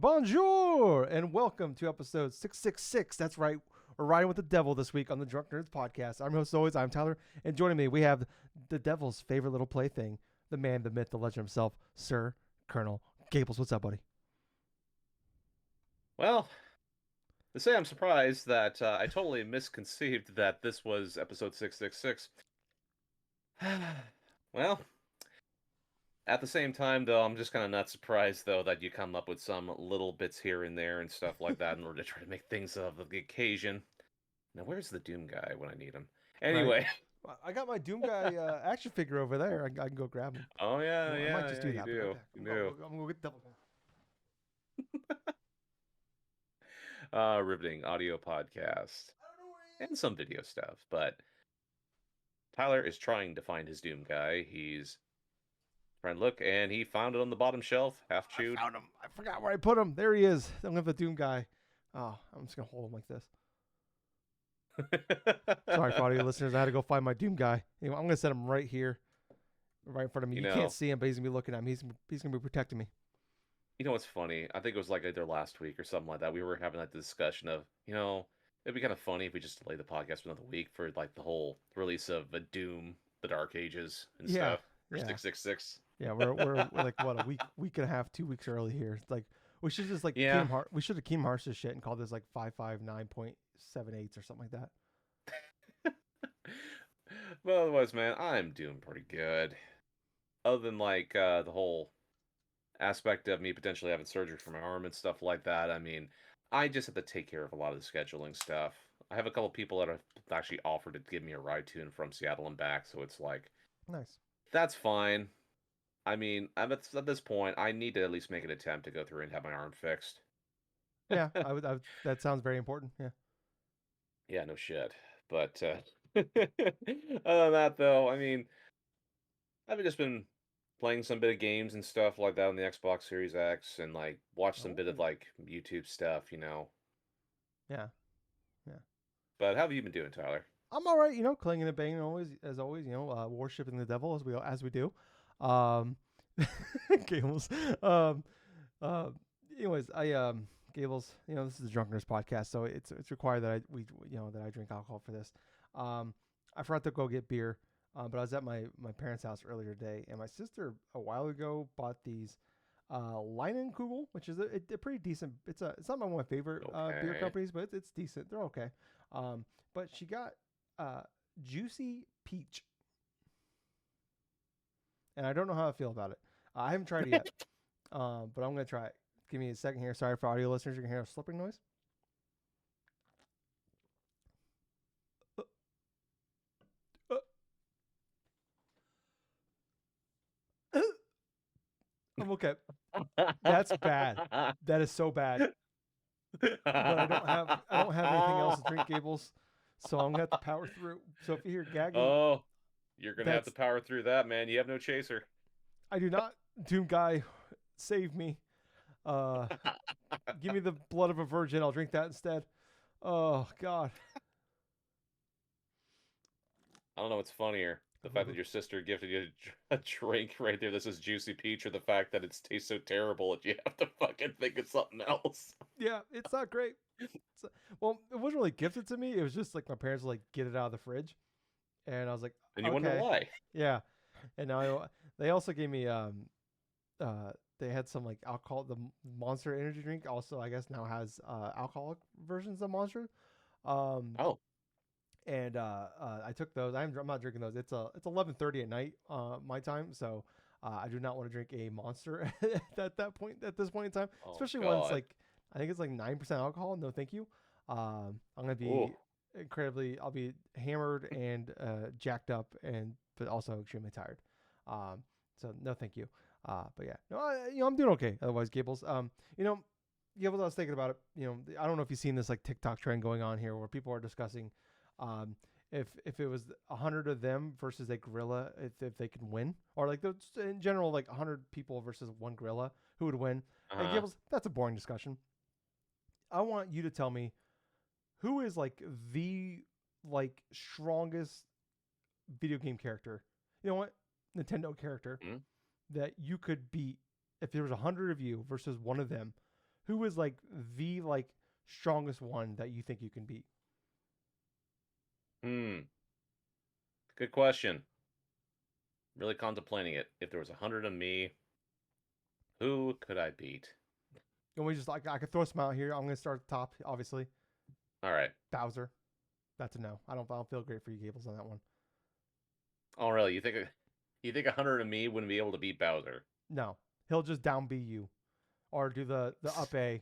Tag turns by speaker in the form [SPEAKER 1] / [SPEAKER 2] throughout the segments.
[SPEAKER 1] Bonjour and welcome to episode 666. That's right, we're riding with the devil this week on the Drunk Nerds podcast. I'm your host, as always, I'm Tyler, and joining me, we have the devil's favorite little plaything, the man, the myth, the legend himself, Sir Colonel Gables. What's up, buddy?
[SPEAKER 2] Well, to say I'm surprised that I totally misconceived that this was episode 666. Well, at the same time, though, I'm just kind of not surprised, though, that you come up with some little bits here and there and stuff like that in order to try to make things of the occasion. Now, where's the Doom guy when I need him?
[SPEAKER 1] Right?
[SPEAKER 2] Anyway.
[SPEAKER 1] I got my Doom Guy action figure over there. I can go grab him.
[SPEAKER 2] Oh, yeah,
[SPEAKER 1] I might
[SPEAKER 2] yeah,
[SPEAKER 1] just
[SPEAKER 2] yeah,
[SPEAKER 1] do
[SPEAKER 2] you
[SPEAKER 1] that. But right
[SPEAKER 2] do.
[SPEAKER 1] back.
[SPEAKER 2] You
[SPEAKER 1] I'm
[SPEAKER 2] do.
[SPEAKER 1] gonna go get the devil.
[SPEAKER 2] Riveting audio podcast
[SPEAKER 1] I don't know where he
[SPEAKER 2] and
[SPEAKER 1] is.
[SPEAKER 2] some video stuff, but Tyler is trying to find his Doom guy. He's trying to look, and he found it on the bottom shelf, half
[SPEAKER 1] I
[SPEAKER 2] chewed.
[SPEAKER 1] found him. I forgot where I put him. There he is. I'm gonna have the Doom Guy. Oh, I'm just gonna hold him like this. Sorry for audio listeners. I had to go find my Doom Guy. Anyway, I'm gonna set him right here, right in front of me.
[SPEAKER 2] You
[SPEAKER 1] You can't
[SPEAKER 2] know,
[SPEAKER 1] see him, but he's gonna be looking at me. He's gonna be protecting me.
[SPEAKER 2] you know what's funny? I think it was like either last week or something like that. We were having that discussion of, it'd be kind of funny if we just delay the podcast for another week for like the whole release of a Doom, the Dark Ages and
[SPEAKER 1] Yeah,
[SPEAKER 2] stuff for
[SPEAKER 1] yeah,
[SPEAKER 2] 666.
[SPEAKER 1] yeah. We're like what, a week and a half, 2 weeks early here. It's like we should just like
[SPEAKER 2] Yeah.
[SPEAKER 1] We should have Kingdom Hearts this shit and called this like 559.78 or something like that.
[SPEAKER 2] Well, otherwise, man, I'm doing pretty good. Other than like the whole aspect of me potentially having surgery for my arm and stuff like that. I mean, I just have to take care of a lot of the scheduling stuff. I have a couple people that have actually offered to give me a ride to and from Seattle and back, so it's like
[SPEAKER 1] Nice.
[SPEAKER 2] that's fine. I mean, I'm at this point, I need to at least make an attempt to go through and have my arm fixed.
[SPEAKER 1] Yeah, that sounds very important. Yeah.
[SPEAKER 2] Yeah, no shit. But other than that, though, I mean, I've just been playing some bit of games and stuff like that on the Xbox Series X and like watch some bit of
[SPEAKER 1] Oh.
[SPEAKER 2] like YouTube stuff.
[SPEAKER 1] Yeah. Yeah.
[SPEAKER 2] But how have you been doing, Tyler?
[SPEAKER 1] I'm all right, clinging and banging always, as always, worshiping the devil as we do. Um, Gables. Um, uh, anyways, Gables. This is the Drunkenness podcast, so it's required that that I drink alcohol for this. I forgot to go get beer, but I was at my parents' house earlier today, and my sister a while ago bought these Leinenkugel, which is a pretty decent. It's not one of my favorite beer
[SPEAKER 2] Okay.
[SPEAKER 1] companies, but it's decent. They're okay. But she got uh, Juicy Peach, and I don't know how I feel about it. I haven't tried it yet, but I'm gonna try it. Give me a second here. Sorry for audio listeners, you can hear a slipping noise. I'm okay. That's bad. That is so bad. But I don't have anything else to drink, Gables, so I'm gonna have to power through. So if you hear gagging,
[SPEAKER 2] Oh, you're gonna have to
[SPEAKER 1] that's
[SPEAKER 2] power through that, man. You have no chaser.
[SPEAKER 1] I do not. Doom Guy, save me. Uh, Give me the blood of a virgin. I'll drink that instead. Oh God.
[SPEAKER 2] I don't know what's funnier. The fact that your sister gifted you a drink right there. This is Juicy Peach, or the fact that it tastes so terrible that you have to fucking think of something else.
[SPEAKER 1] Yeah, it's not great. Well, it wasn't really gifted to me. It was just like my parents would, like, get it out of the fridge, and I was like,
[SPEAKER 2] And you wonder
[SPEAKER 1] okay,
[SPEAKER 2] why.
[SPEAKER 1] yeah. And now they also gave me they had some like alcohol. The Monster energy drink also, I guess, now has alcoholic versions of Monster. Um,
[SPEAKER 2] Oh,
[SPEAKER 1] and I took those. I'm not drinking those. It's 11:30 at night my time, so I do not want to drink a Monster at this point in time,
[SPEAKER 2] oh
[SPEAKER 1] especially when it's
[SPEAKER 2] God.
[SPEAKER 1] like I think it's like 9% alcohol. No, thank you. I'm gonna
[SPEAKER 2] Ooh.
[SPEAKER 1] be I'll be hammered and jacked up and but also extremely tired. So no, thank you. But yeah, no, I'm doing okay. Otherwise, Gables, Gables, I was thinking about it. I don't know if you've seen this like TikTok trend going on here where people are discussing, um, if it was 100 of them versus a gorilla, if they can win, or like in general, like 100 people versus one gorilla, who would win? And
[SPEAKER 2] Uh-huh.
[SPEAKER 1] Gables, that's a boring discussion. I want you to tell me who is like the like strongest video game character. You know what? Nintendo character
[SPEAKER 2] Hmm?
[SPEAKER 1] that you could beat if there was 100 of you versus one of them. Who is like the like strongest one that you think you can beat?
[SPEAKER 2] Good question. Really contemplating it. If there was 100 of me, who could I beat?
[SPEAKER 1] And we just like I could throw some out here. I'm gonna start at the top, obviously.
[SPEAKER 2] All right.
[SPEAKER 1] Bowser. That's a no. I don't feel great for you, Gables, on that one.
[SPEAKER 2] Oh, really? You think 100 of me wouldn't be able to beat Bowser?
[SPEAKER 1] No, he'll just down B you, or do the up A,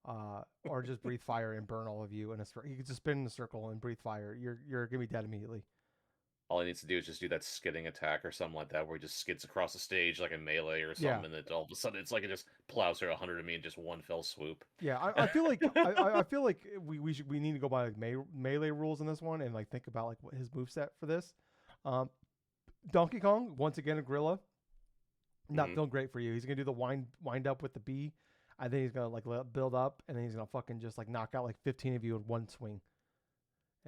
[SPEAKER 1] or just breathe fire and burn all of you in a circle. He could just spin in a circle and breathe fire. You're gonna be dead immediately.
[SPEAKER 2] All he needs to do is just do that skidding attack or something like that, where he just skids across the stage like a melee or
[SPEAKER 1] Yeah,
[SPEAKER 2] something, and then all of a sudden it's like it just plows through 100 of me in just one fell swoop.
[SPEAKER 1] yeah. I feel like I feel like we need to go by like melee rules in this one and like think about like what his moveset for this. Um, Donkey Kong once again a gorilla. Not feeling great for you. He's gonna do the wind up with the B. I think he's gonna like build up, and then he's gonna fucking just like knock out like 15 of you in one swing.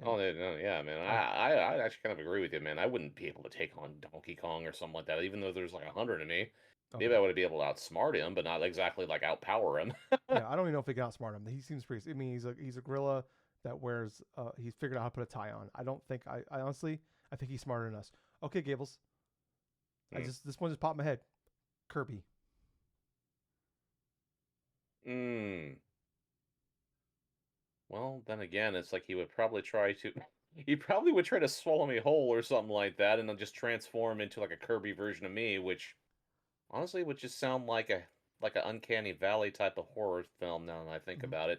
[SPEAKER 2] Oh,
[SPEAKER 1] And
[SPEAKER 2] no, yeah, man.
[SPEAKER 1] I,
[SPEAKER 2] I actually kind of agree with you, man. I wouldn't be able to take on Donkey Kong or something like that, even though there's like 100 of me. Maybe
[SPEAKER 1] okay,
[SPEAKER 2] I would be able to outsmart him, but not exactly like outpower him.
[SPEAKER 1] yeah, I don't even know if he can outsmart him. He seems pretty. I mean, he's a gorilla that wears. He's figured out how to put a tie on. I don't think. I honestly, I think he's smarter than us. Okay, Gables.
[SPEAKER 2] Hmm.
[SPEAKER 1] This one just popped in my head. Kirby.
[SPEAKER 2] Hmm. Well, then again, it's like he would probably try to. He probably would try to swallow me whole or something like that, and then just transform into like a Kirby version of me, which honestly would just sound like an uncanny valley type of horror film now that I think
[SPEAKER 1] Mhm.
[SPEAKER 2] about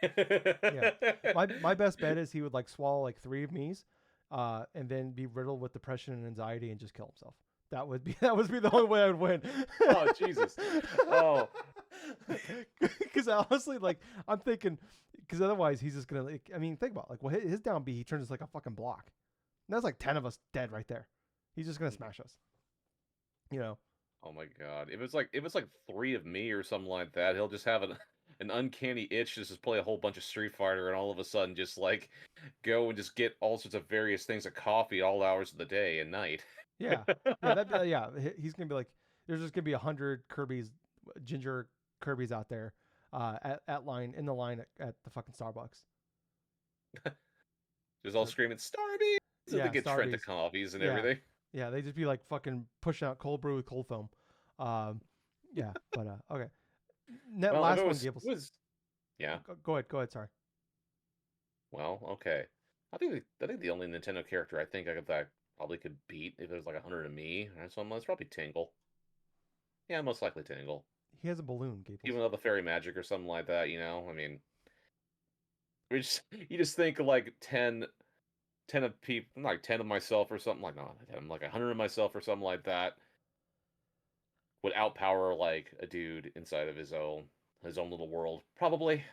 [SPEAKER 1] Yeah,
[SPEAKER 2] it.
[SPEAKER 1] my best bet is he would like swallow like 3 of me's, and then be riddled with depression and anxiety and just kill himself. That would be the only way I would win.
[SPEAKER 2] Oh, Jesus. Oh.
[SPEAKER 1] Because honestly, like I'm thinking, because otherwise he's just gonna. Like, I mean, think about it, like well his down B he turns like a fucking block. And that's like 10 of us dead right there. He's just gonna smash us. You know.
[SPEAKER 2] Oh my God. If it's like 3 of me or something like that, he'll just have an uncanny itch to just play a whole bunch of Street Fighter and all of a sudden just like go and just get all sorts of various things of coffee all hours of the day and night.
[SPEAKER 1] Yeah. Yeah. Yeah. He's gonna be like, there's just gonna be 100 Kirby's, ginger Kirby's out there, at line in the line at the fucking Starbucks.
[SPEAKER 2] Just all
[SPEAKER 1] So
[SPEAKER 2] screaming, Starby! So they
[SPEAKER 1] yeah,
[SPEAKER 2] get Trent to
[SPEAKER 1] Starbies.
[SPEAKER 2] coffees and
[SPEAKER 1] Yeah.
[SPEAKER 2] everything.
[SPEAKER 1] Yeah. They just be like fucking pushing out cold brew with cold foam. Um, yeah. But okay. Net
[SPEAKER 2] Well, if it
[SPEAKER 1] last one,
[SPEAKER 2] was,
[SPEAKER 1] Gables.
[SPEAKER 2] yeah.
[SPEAKER 1] Go ahead. Go ahead. Sorry.
[SPEAKER 2] Well, okay. I think the only Nintendo character that I probably could beat if it was like 100 of me or something, it's probably Tingle. Yeah, most likely Tingle.
[SPEAKER 1] He has a balloon, Gables.
[SPEAKER 2] Even though the fairy magic or something like that, I mean, you just think of like 10 of people, like 10 of myself or something like, no, not 10, like 100 of myself or something like that would outpower like a dude inside of his own little world. Probably,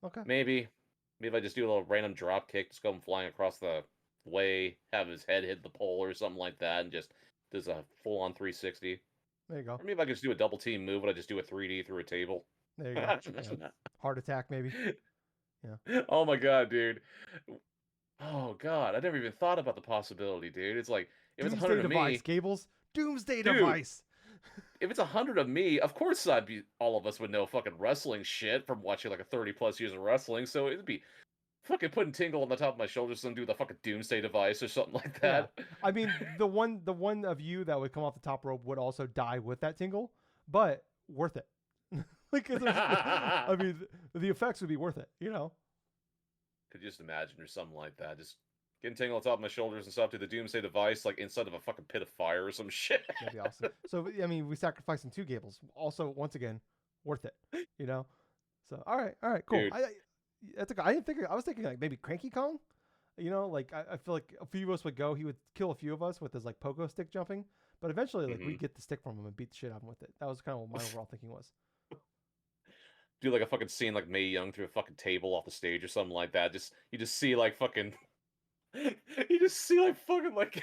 [SPEAKER 1] Okay.
[SPEAKER 2] maybe, maybe if I just do a little random drop kick, just go him flying across the way, have his head hit the pole or something like that, and just does a full on 360.
[SPEAKER 1] There you go.
[SPEAKER 2] Or maybe I could just do a double team move, and I just do a 3D through a table.
[SPEAKER 1] There you go. Yeah. Heart attack, maybe. Yeah.
[SPEAKER 2] Oh my God, dude. Oh God, I never even thought about the possibility, dude. It's like if it's
[SPEAKER 1] Doomsday
[SPEAKER 2] 100 of
[SPEAKER 1] device,
[SPEAKER 2] me,
[SPEAKER 1] Gables. Doomsday
[SPEAKER 2] dude.
[SPEAKER 1] device.
[SPEAKER 2] If it's 100 of me, of course all of us would know fucking wrestling shit from watching like a 30 plus years of wrestling. So it'd be fucking putting Tingle on the top of my shoulders and do the fucking Doomsday device or something like
[SPEAKER 1] Yeah.
[SPEAKER 2] that.
[SPEAKER 1] I mean, the one of you that would come off the top rope would also die with that tingle, but worth it. Like, I mean, the effects would be worth it, you know?
[SPEAKER 2] Could you just imagine or something like that? Just getting Tingle on top of my shoulders and stuff to the Doomsday device, like inside of a fucking pit of fire or some shit.
[SPEAKER 1] That'd be awesome. So, I mean, we sacrificing 2 Gables. Also, once again, worth it, you know? So, all right, cool.
[SPEAKER 2] Dude.
[SPEAKER 1] That's okay. I didn't think, I was thinking like maybe Cranky Kong, you know? Like, I feel like a few of us would go, he would kill a few of us with his like pogo stick jumping, but eventually, like, we'd get the stick from him and beat the shit out of him with it. That was kind of what my overall thinking was.
[SPEAKER 2] Do like a fucking scene like Mae Young through a fucking table off the stage or something like that. You just see like fucking you just see like fucking like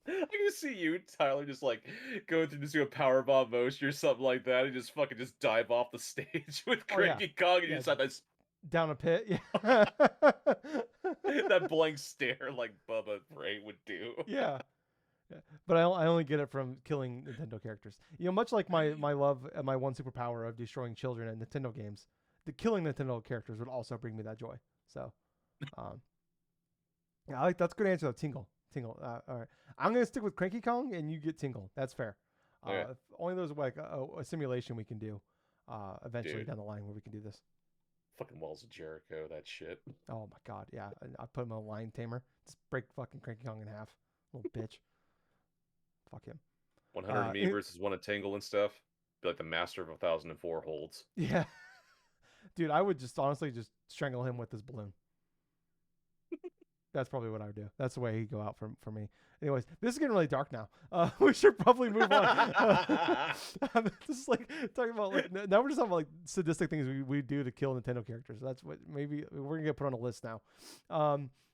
[SPEAKER 2] I can just see you, Tyler, just like going through just do a powerbomb motion or something like that, and just fucking just dive off the stage with
[SPEAKER 1] Oh, yeah.
[SPEAKER 2] Cranky Kong, and you
[SPEAKER 1] Yeah.
[SPEAKER 2] just have that,
[SPEAKER 1] Down a pit. Yeah.
[SPEAKER 2] that blank stare like Bubba Ray would do.
[SPEAKER 1] Yeah. Yeah. But I only get it from killing Nintendo characters. Much like my love and my one superpower of destroying children in Nintendo games, the killing Nintendo characters would also bring me that joy. So, um, yeah, that's a good answer though. Tingle, Tingle. All right, I'm gonna stick with Cranky Kong, and you get Tingle. That's fair.
[SPEAKER 2] Okay,
[SPEAKER 1] If only there's like a simulation we can do, eventually
[SPEAKER 2] dude.
[SPEAKER 1] down the line where we can do this.
[SPEAKER 2] Fucking Walls of Jericho, that shit.
[SPEAKER 1] Oh my god, yeah. I put him on a lion tamer. Just break fucking Cranky Kong in half. Little bitch. Fuck him.
[SPEAKER 2] 100 me versus one of Tingle and stuff. Be like the master of 1004 holds.
[SPEAKER 1] Yeah. Dude, I would just honestly just strangle him with this balloon. That's probably what I would do. That's the way he'd go out for me. Anyways, this is getting really dark now. We should probably move on. This is like talking about like now we're just talking about like sadistic things we do to kill Nintendo characters. That's what maybe we're gonna get put on a list now.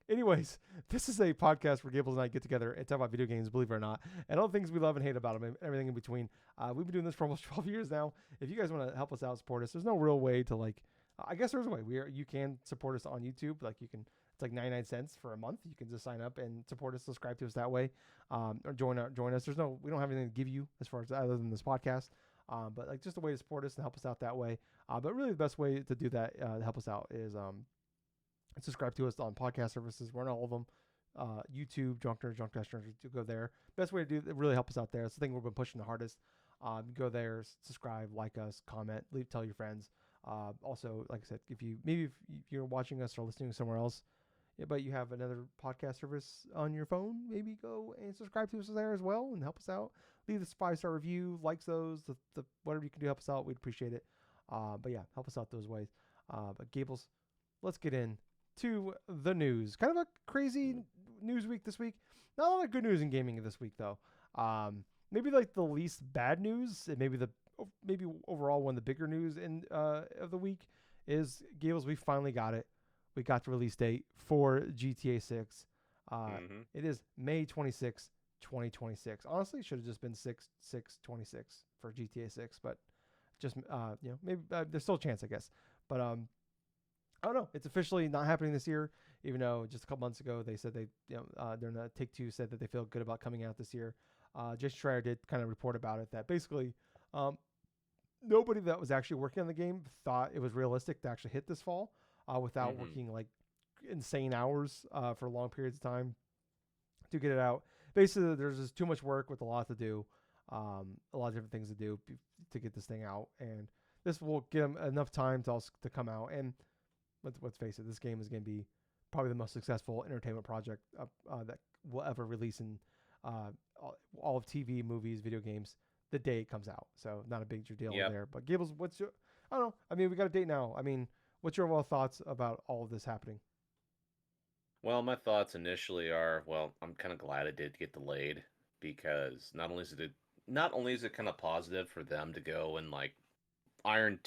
[SPEAKER 1] Anyways, this is a podcast where Gables and I get together and talk about video games, believe it or not, and all the things we love and hate about them, and everything in between. We've been doing this for almost 12 years now. If you guys want to help us out, support us, there's no real way to like. I guess there's a way. You can support us on YouTube. Like you can. It's like 99 cents for a month. You can just sign up and support us, subscribe to us that way, or join us. We don't have anything to give you as far as other than this podcast, but like just a way to support us and help us out that way. But really, the best way to do that to help us out is subscribe to us on podcast services. We're on all of them. YouTube, DrunkNerds, to go there. Best way to do it really help us out there. It's the thing we've been pushing the hardest. Go there, subscribe, like us, comment, tell your friends. Also, like I said, if you're watching us or listening somewhere else, but you have another podcast service on your phone, maybe go and subscribe to us there as well and help us out. Leave us a 5-star review, likes those, the whatever you can do to help us out. We'd appreciate it. But yeah, help us out those ways. But Gables, let's get in to the news. Kind of a crazy news week this week. Not a lot of good news in gaming this week though. Maybe like the least bad news, and maybe overall one of the bigger news of the week is Gables. We finally got it. We got the release date for GTA 6. It is May 26, 2026. Honestly, it should have just been 6/6/26 for GTA 6, but just maybe there's still a chance, I guess. But I don't know. It's officially not happening this year, even though just a couple months ago they said they're not. Take-Two said that they feel good about coming out this year. Jason Schreier did kind of report about it that basically nobody that was actually working on the game thought it was realistic to actually hit this fall. Without working like insane hours for long periods of time to get it out. Basically, there's just too much work with a lot to do, a lot of different things to do to get this thing out. And this will give them enough time to come out. And let's face it, this game is going to be probably the most successful entertainment project that will ever release in all of TV, movies, video games the day it comes out. So not a big deal there. But Gables, I don't know. I mean, we got a date now. I mean, what's your overall thoughts about all of this happening?
[SPEAKER 2] Well, my thoughts initially are, well, I'm kind of glad it did get delayed because not only is it kind of positive for them to go and like iron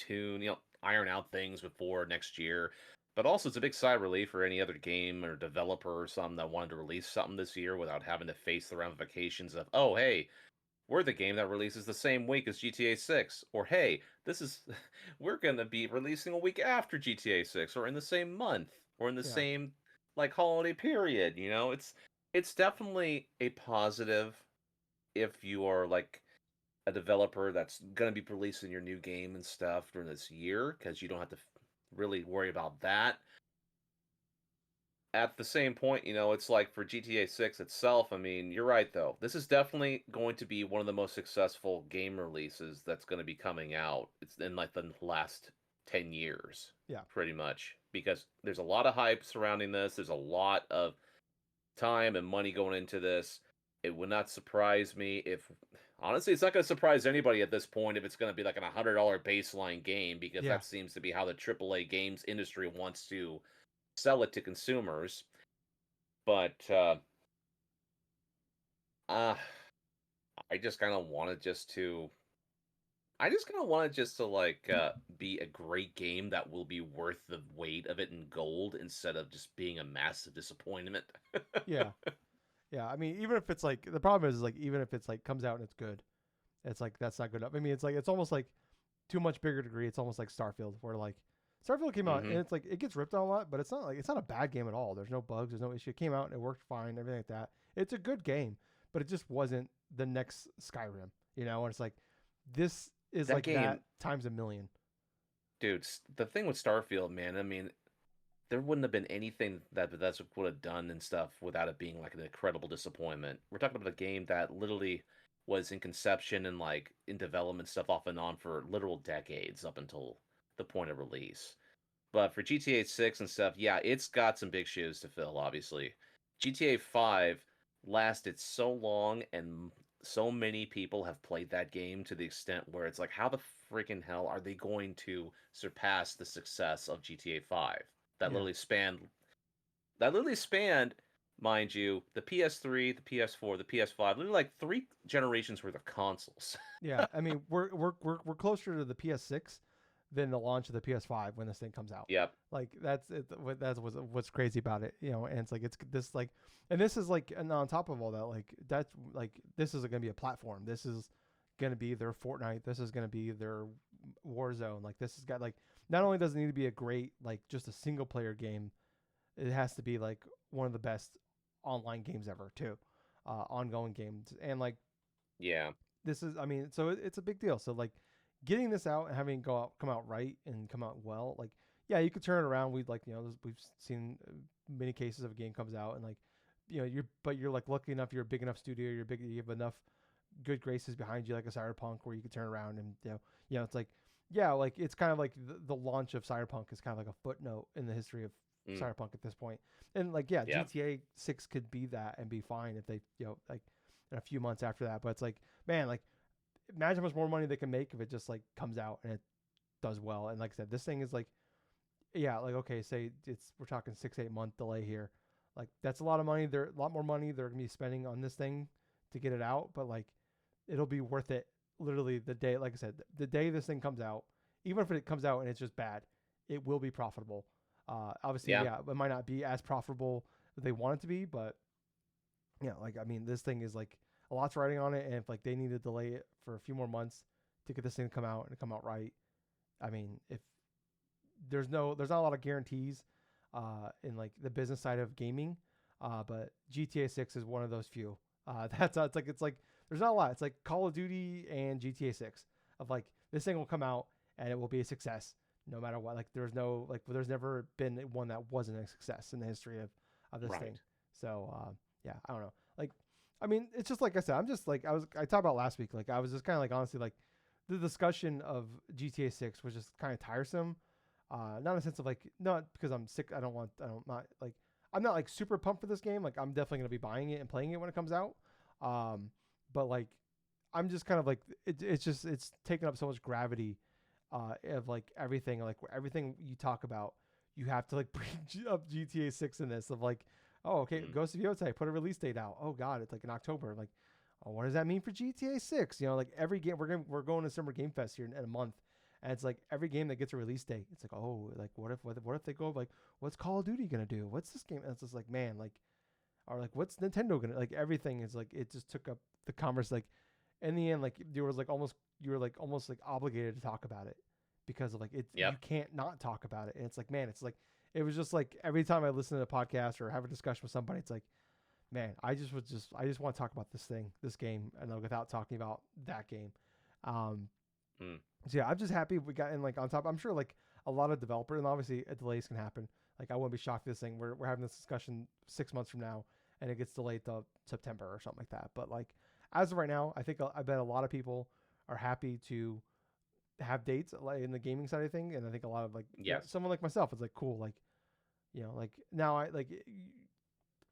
[SPEAKER 2] out things before next year, but also it's a big sigh of relief for any other game or developer or something that wanted to release something this year without having to face the ramifications of, oh, hey, we're the game that releases the same week as GTA 6. Or, hey, we're going to be releasing a week after GTA 6, or in the same month, or in the same, like, holiday period. It's definitely a positive if you are, like, a developer that's going to be releasing your new game and stuff during this year, because you don't have to really worry about that. At the same point, it's like for GTA 6 itself, I mean, you're right, though. This is definitely going to be one of the most successful game releases that's going to be coming out. It's in like the last 10 years.
[SPEAKER 1] Yeah.
[SPEAKER 2] Pretty much. Because there's a lot of hype surrounding this. There's a lot of time and money going into this. It would not surprise me if... Honestly, it's not going to surprise anybody at this point if it's going to be like an $100 baseline game, because that seems to be how the AAA games industry wants to sell it to consumers. But I just kind of wanted just to like be a great game that will be worth the weight of it in gold instead of just being a massive disappointment.
[SPEAKER 1] Yeah. I mean, even if it's like the problem is like even if it's like comes out and it's good, it's like that's not good enough. I mean, it's like it's almost like too much bigger degree. It's almost like Starfield, where like Starfield came out and it's like it gets ripped on a lot, but it's not a bad game at all. There's no bugs, there's no issue. It came out and it worked fine, everything like that. It's a good game, but it just wasn't the next Skyrim. And it's like this is
[SPEAKER 2] That
[SPEAKER 1] like that
[SPEAKER 2] game,
[SPEAKER 1] times a million.
[SPEAKER 2] dude. The thing with Starfield, man. I mean, there wouldn't have been anything that Bethesda would have done and stuff without it being like an incredible disappointment. We're talking about a game that literally was in conception and like in development stuff off and on for literal decades up until the point of release. But for GTA 6 and stuff, yeah, it's got some big shoes to fill, obviously. GTA 5 lasted so long and so many people have played that game to the extent where it's like, how the freaking hell are they going to surpass the success of GTA 5? That
[SPEAKER 1] Yeah.
[SPEAKER 2] literally spanned that literally spanned, mind you, the PS3, the PS4, the PS5, literally like 3 generations worth of consoles.
[SPEAKER 1] Yeah, I mean we're closer to the PS6 than the launch of the PS5 when this thing comes out.
[SPEAKER 2] Yep.
[SPEAKER 1] Like that's it. That's what's crazy about it, And it's like it's this like, and this is like, and on top of all that, like that's like this is gonna be a platform. This is gonna be their Fortnite. This is gonna be their Warzone. Like this has got like, not only does it need to be a great like just a single player game, it has to be like one of the best online games ever too, ongoing games, and like
[SPEAKER 2] Yeah.
[SPEAKER 1] this is, I mean, so it's a big deal. So like getting this out and having it come out right and come out well, like yeah, you could turn it around. We'd like, we've seen many cases of a game comes out and like, you're like lucky enough, you're a big enough studio, you have enough good graces behind you, like a Cyberpunk, where you could turn around and it's like, yeah, like it's kind of like the launch of Cyberpunk is kind of like a footnote in the history of
[SPEAKER 2] Mm.
[SPEAKER 1] Cyberpunk at this point. And like, yeah,
[SPEAKER 2] Yeah.
[SPEAKER 1] GTA 6 could be that and be fine if they, like in a few months after that. But it's like, man, like imagine how much more money they can make if it just like comes out and it does well. And like I said, this thing is like, yeah, like okay, say we're talking 6-8 month delay here. Like that's a lot of money. There a lot more money they're gonna be spending on this thing to get it out, but like it'll be worth it literally the day, like I said, the day this thing comes out, even if it comes out and it's just bad, it will be profitable. Obviously,
[SPEAKER 2] Yeah.
[SPEAKER 1] yeah, it might not be as profitable as they want it to be, but yeah, like I mean, this thing is like a lot's riding on it, and if like they need to delay it for a few more months to get this thing to come out and come out right, I mean, if there's not a lot of guarantees in like the business side of gaming, but GTA 6 is one of those few. It's like there's not a lot. It's like Call of Duty and GTA 6 of like this thing will come out and it will be a success no matter what. Like there's never been one that wasn't a success in the history of this thing.
[SPEAKER 2] Right.
[SPEAKER 1] So yeah, I don't know. Like I mean, it's just like I said. I'm just like I talked about last week. Like I was just kind of like honestly like the discussion of GTA 6 was just kind of tiresome. Not in a sense of like, not because I'm sick. I'm not like super pumped for this game. Like I'm definitely gonna be buying it and playing it when it comes out. But like I'm just kind of like it's taking up so much gravity of like everything you talk about, you have to like bring up GTA 6 in this of like, oh okay,
[SPEAKER 2] Mm.
[SPEAKER 1] Ghost of Yotei put a release date out. Oh god, it's like in October. Like, oh, what does that mean for GTA 6? Like every game we're going to Summer Game Fest here in a month. And it's like every game that gets a release date, it's like, oh, like what if they go like, what's Call of Duty gonna do? What's this game? And it's just like, man, like, or like, what's Nintendo gonna, like? Everything is like, it just took up the converse. Like, in the end, like you were almost like obligated to talk about it because of like you
[SPEAKER 2] Yep.
[SPEAKER 1] can't not talk about it. And it's like, man, it's like it was just like every time I listen to a podcast or have a discussion with somebody, it's like, man, I just want to talk about this game, and like, without talking about that game. Um,
[SPEAKER 2] Mm.
[SPEAKER 1] so yeah, I'm just happy we got in like on top. I'm sure like a lot of developers, and obviously delays can happen. Like I wouldn't be shocked if this thing we're having this discussion 6 months from now and it gets delayed to September or something like that. But like as of right now, I bet a lot of people are happy to have dates like in the gaming side of thing, and I think a lot of like
[SPEAKER 2] Yes.
[SPEAKER 1] someone like myself is like cool, like like now I like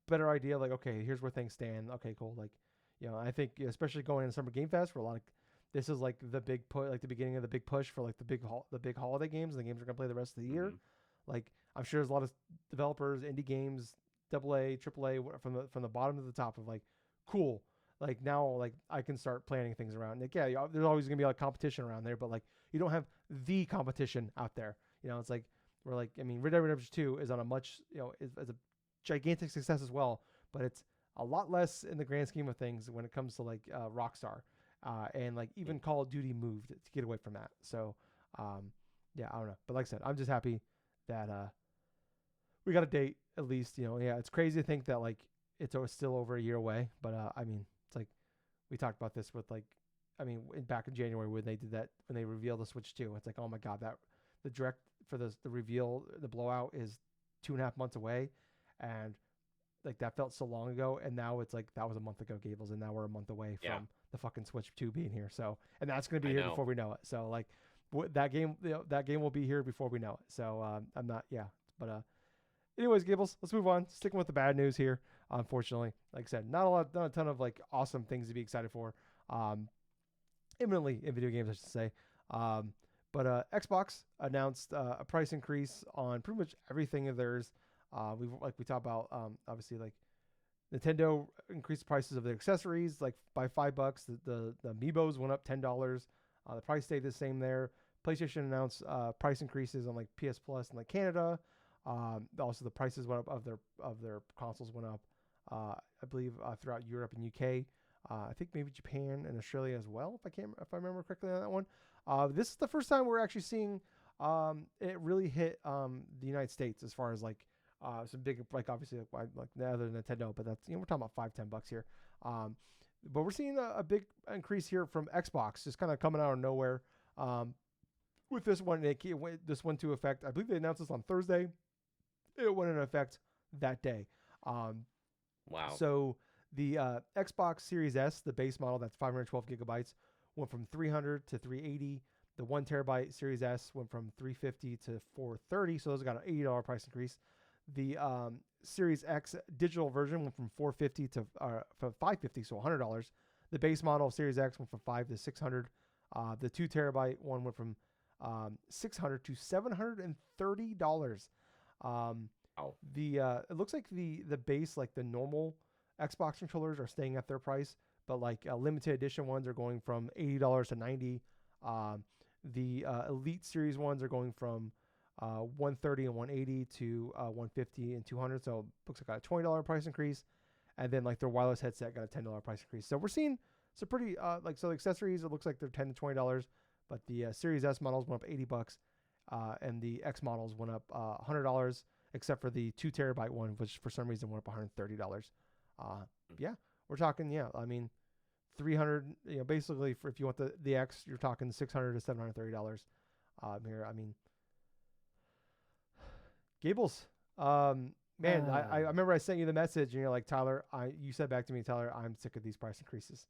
[SPEAKER 1] better idea like okay, here's where things stand. Okay, cool. Like I think especially going into Summer Game Fest where a lot of this is like the big push, like the beginning of the big push for like the big holiday games. And the games are gonna play the rest of the year.
[SPEAKER 2] Mm-hmm.
[SPEAKER 1] Like I'm sure there's a lot of developers, indie games, AA, AAA, from the bottom to the top of like, cool. Like now, like I can start planning things around. Like yeah, there's always gonna be like competition around there, but like you don't have the competition out there. It's like we're like, I mean, Red Dead Redemption 2 is on a much is a gigantic success as well, but it's a lot less in the grand scheme of things when it comes to like Rockstar. And like even Call of Duty moved to get away from that. So, yeah, I don't know. But like I said, I'm just happy that we got a date at least. Yeah, it's crazy to think that like it's still over a year away. But I mean, it's we talked about this with like, I mean, back in January when they did that, when they revealed the Switch 2. It's like, oh my god, that the direct for the reveal, the blowout is 2.5 months away, and like that felt so long ago, and now it's like that was a month ago, Gables, and now we're a month away
[SPEAKER 2] Yeah,
[SPEAKER 1] from the fucking Switch 2 being here. So, and that's gonna be
[SPEAKER 2] I
[SPEAKER 1] here
[SPEAKER 2] know.
[SPEAKER 1] before we know it. So like that game, that game will be here before we know it. So I'm not, yeah, but anyways, Gables, let's move on. Sticking with the bad news here, unfortunately, like I said, not a ton of like awesome things to be excited for. Um, Imminently in video games, I should say. Um, but Xbox announced a price increase on pretty much everything of theirs. We talked about obviously like Nintendo increased the prices of their accessories like by $5. The amiibos went up $10. The price stayed the same there. PlayStation announced price increases on like PS Plus in like Canada. Also, the prices went up of their consoles went up. I believe throughout Europe and UK. I think maybe Japan and Australia as well, if I remember correctly on that one. This is the first time we're actually seeing it really hit the United States as far as like some big, like obviously like the other Nintendo, but that's, we're talking about $5-10 here. Um, but we're seeing a big increase here from Xbox, just kind of coming out of nowhere. With this one, this went to effect. I believe they announced this on Thursday. It went into effect that day. Um,
[SPEAKER 2] Wow.
[SPEAKER 1] so the Xbox Series S, the base model, that's 512 gigabytes, went from 300 to 380. The 1 terabyte Series S went from 350 to 430. So those got an $80 price increase. The Series X digital version went from 450 to from 550, so $100. The base model Series X went from 5 to 600. The 2 terabyte one went from 600 to $730. Um,
[SPEAKER 2] Wow.
[SPEAKER 1] the It looks like the base, like the normal Xbox controllers, are staying at their price, but like limited edition ones are going from $80 to 90. The Elite Series ones are going from 130 and 180 to 150 and 200. So it looks like a $20 price increase, and then like their wireless headset got a $10 price increase. So we're seeing some pretty so the accessories, it looks like they're $10 to $20, but the Series S models went up $80, and the X models went up $100, except for the 2 terabyte one, which for some reason went up $130. Uh, yeah, we're talking, yeah, I mean, 300, basically for if you want the X, you're talking 600 to $730 here. I mean, Gables, man, I
[SPEAKER 2] Um,
[SPEAKER 1] remember I sent you the message and you're like, Tyler, you said back to me, Tyler, I'm sick of these price increases.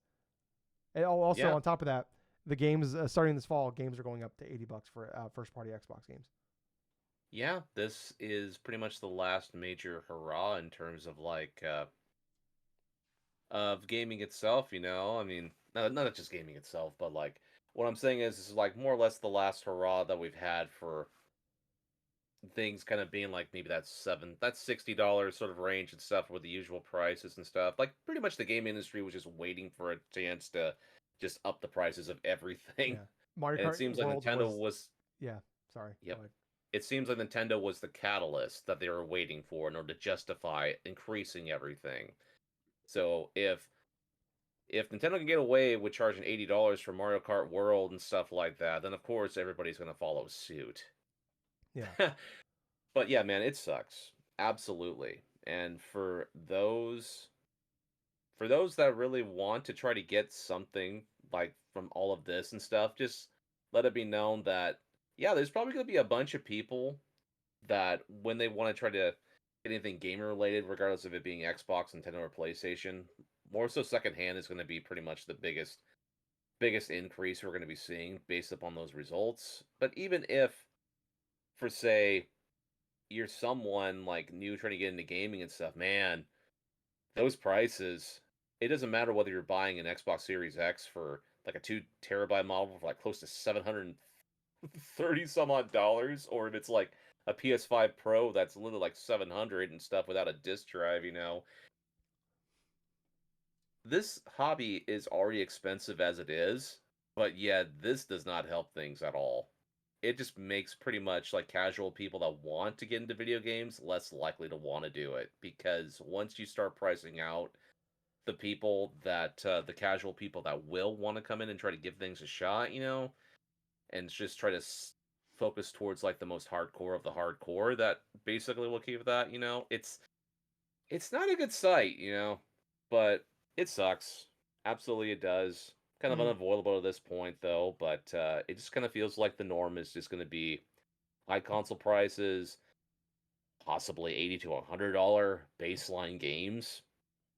[SPEAKER 1] And also
[SPEAKER 2] yeah,
[SPEAKER 1] on top of that, the games starting this fall, games are going up to $80 for first party Xbox games.
[SPEAKER 2] yeah. This is pretty much the last major hurrah in terms of like of gaming itself. I mean, not just gaming itself, but like what I'm saying is like more or less the last hurrah that we've had for things kind of being like maybe that's $60 sort of range and stuff with the usual prices and stuff. Like pretty much the game industry was just waiting for a chance to just up the prices of everything.
[SPEAKER 1] Yeah. Mario
[SPEAKER 2] And it
[SPEAKER 1] Kart
[SPEAKER 2] seems like
[SPEAKER 1] World
[SPEAKER 2] Nintendo
[SPEAKER 1] was,
[SPEAKER 2] was
[SPEAKER 1] yeah, sorry, go
[SPEAKER 2] yep.
[SPEAKER 1] ahead.
[SPEAKER 2] It seems like Nintendo was the catalyst that they were waiting for in order to justify increasing everything. So if Nintendo can get away with charging $80 for Mario Kart World and stuff like that, then of course everybody's going to follow suit.
[SPEAKER 1] Yeah.
[SPEAKER 2] But yeah, man, it sucks. Absolutely. And for those that really want to try to get something like from all of this and stuff, just let it be known that yeah, there's probably going to be a bunch of people that when they want to try to get anything gamer related, regardless of it being Xbox, Nintendo, or PlayStation, more so secondhand is going to be pretty much the biggest increase we're going to be seeing based upon those results. But even if, for say, you're someone like new trying to get into gaming and stuff, man, those prices, it doesn't matter whether you're buying an Xbox Series X for like a 2 terabyte model for like close to 730 some odd dollars, or if it's like a PS5 Pro that's literally like 700 and stuff without a disk drive. This hobby is already expensive as it is, but yeah, this does not help things at all. It just makes pretty much like casual people that want to get into video games less likely to want to do it because once you start pricing out the casual people that will want to come in and try to give things a shot, and just try to focus towards like the most hardcore of the hardcore that basically will keep that. It's not a good sight, but it sucks. Absolutely, it does. Kind of
[SPEAKER 1] Mm,
[SPEAKER 2] unavoidable at this point, though, but it just kind of feels like the norm is just going to be high console prices, possibly $80 to $100 baseline games.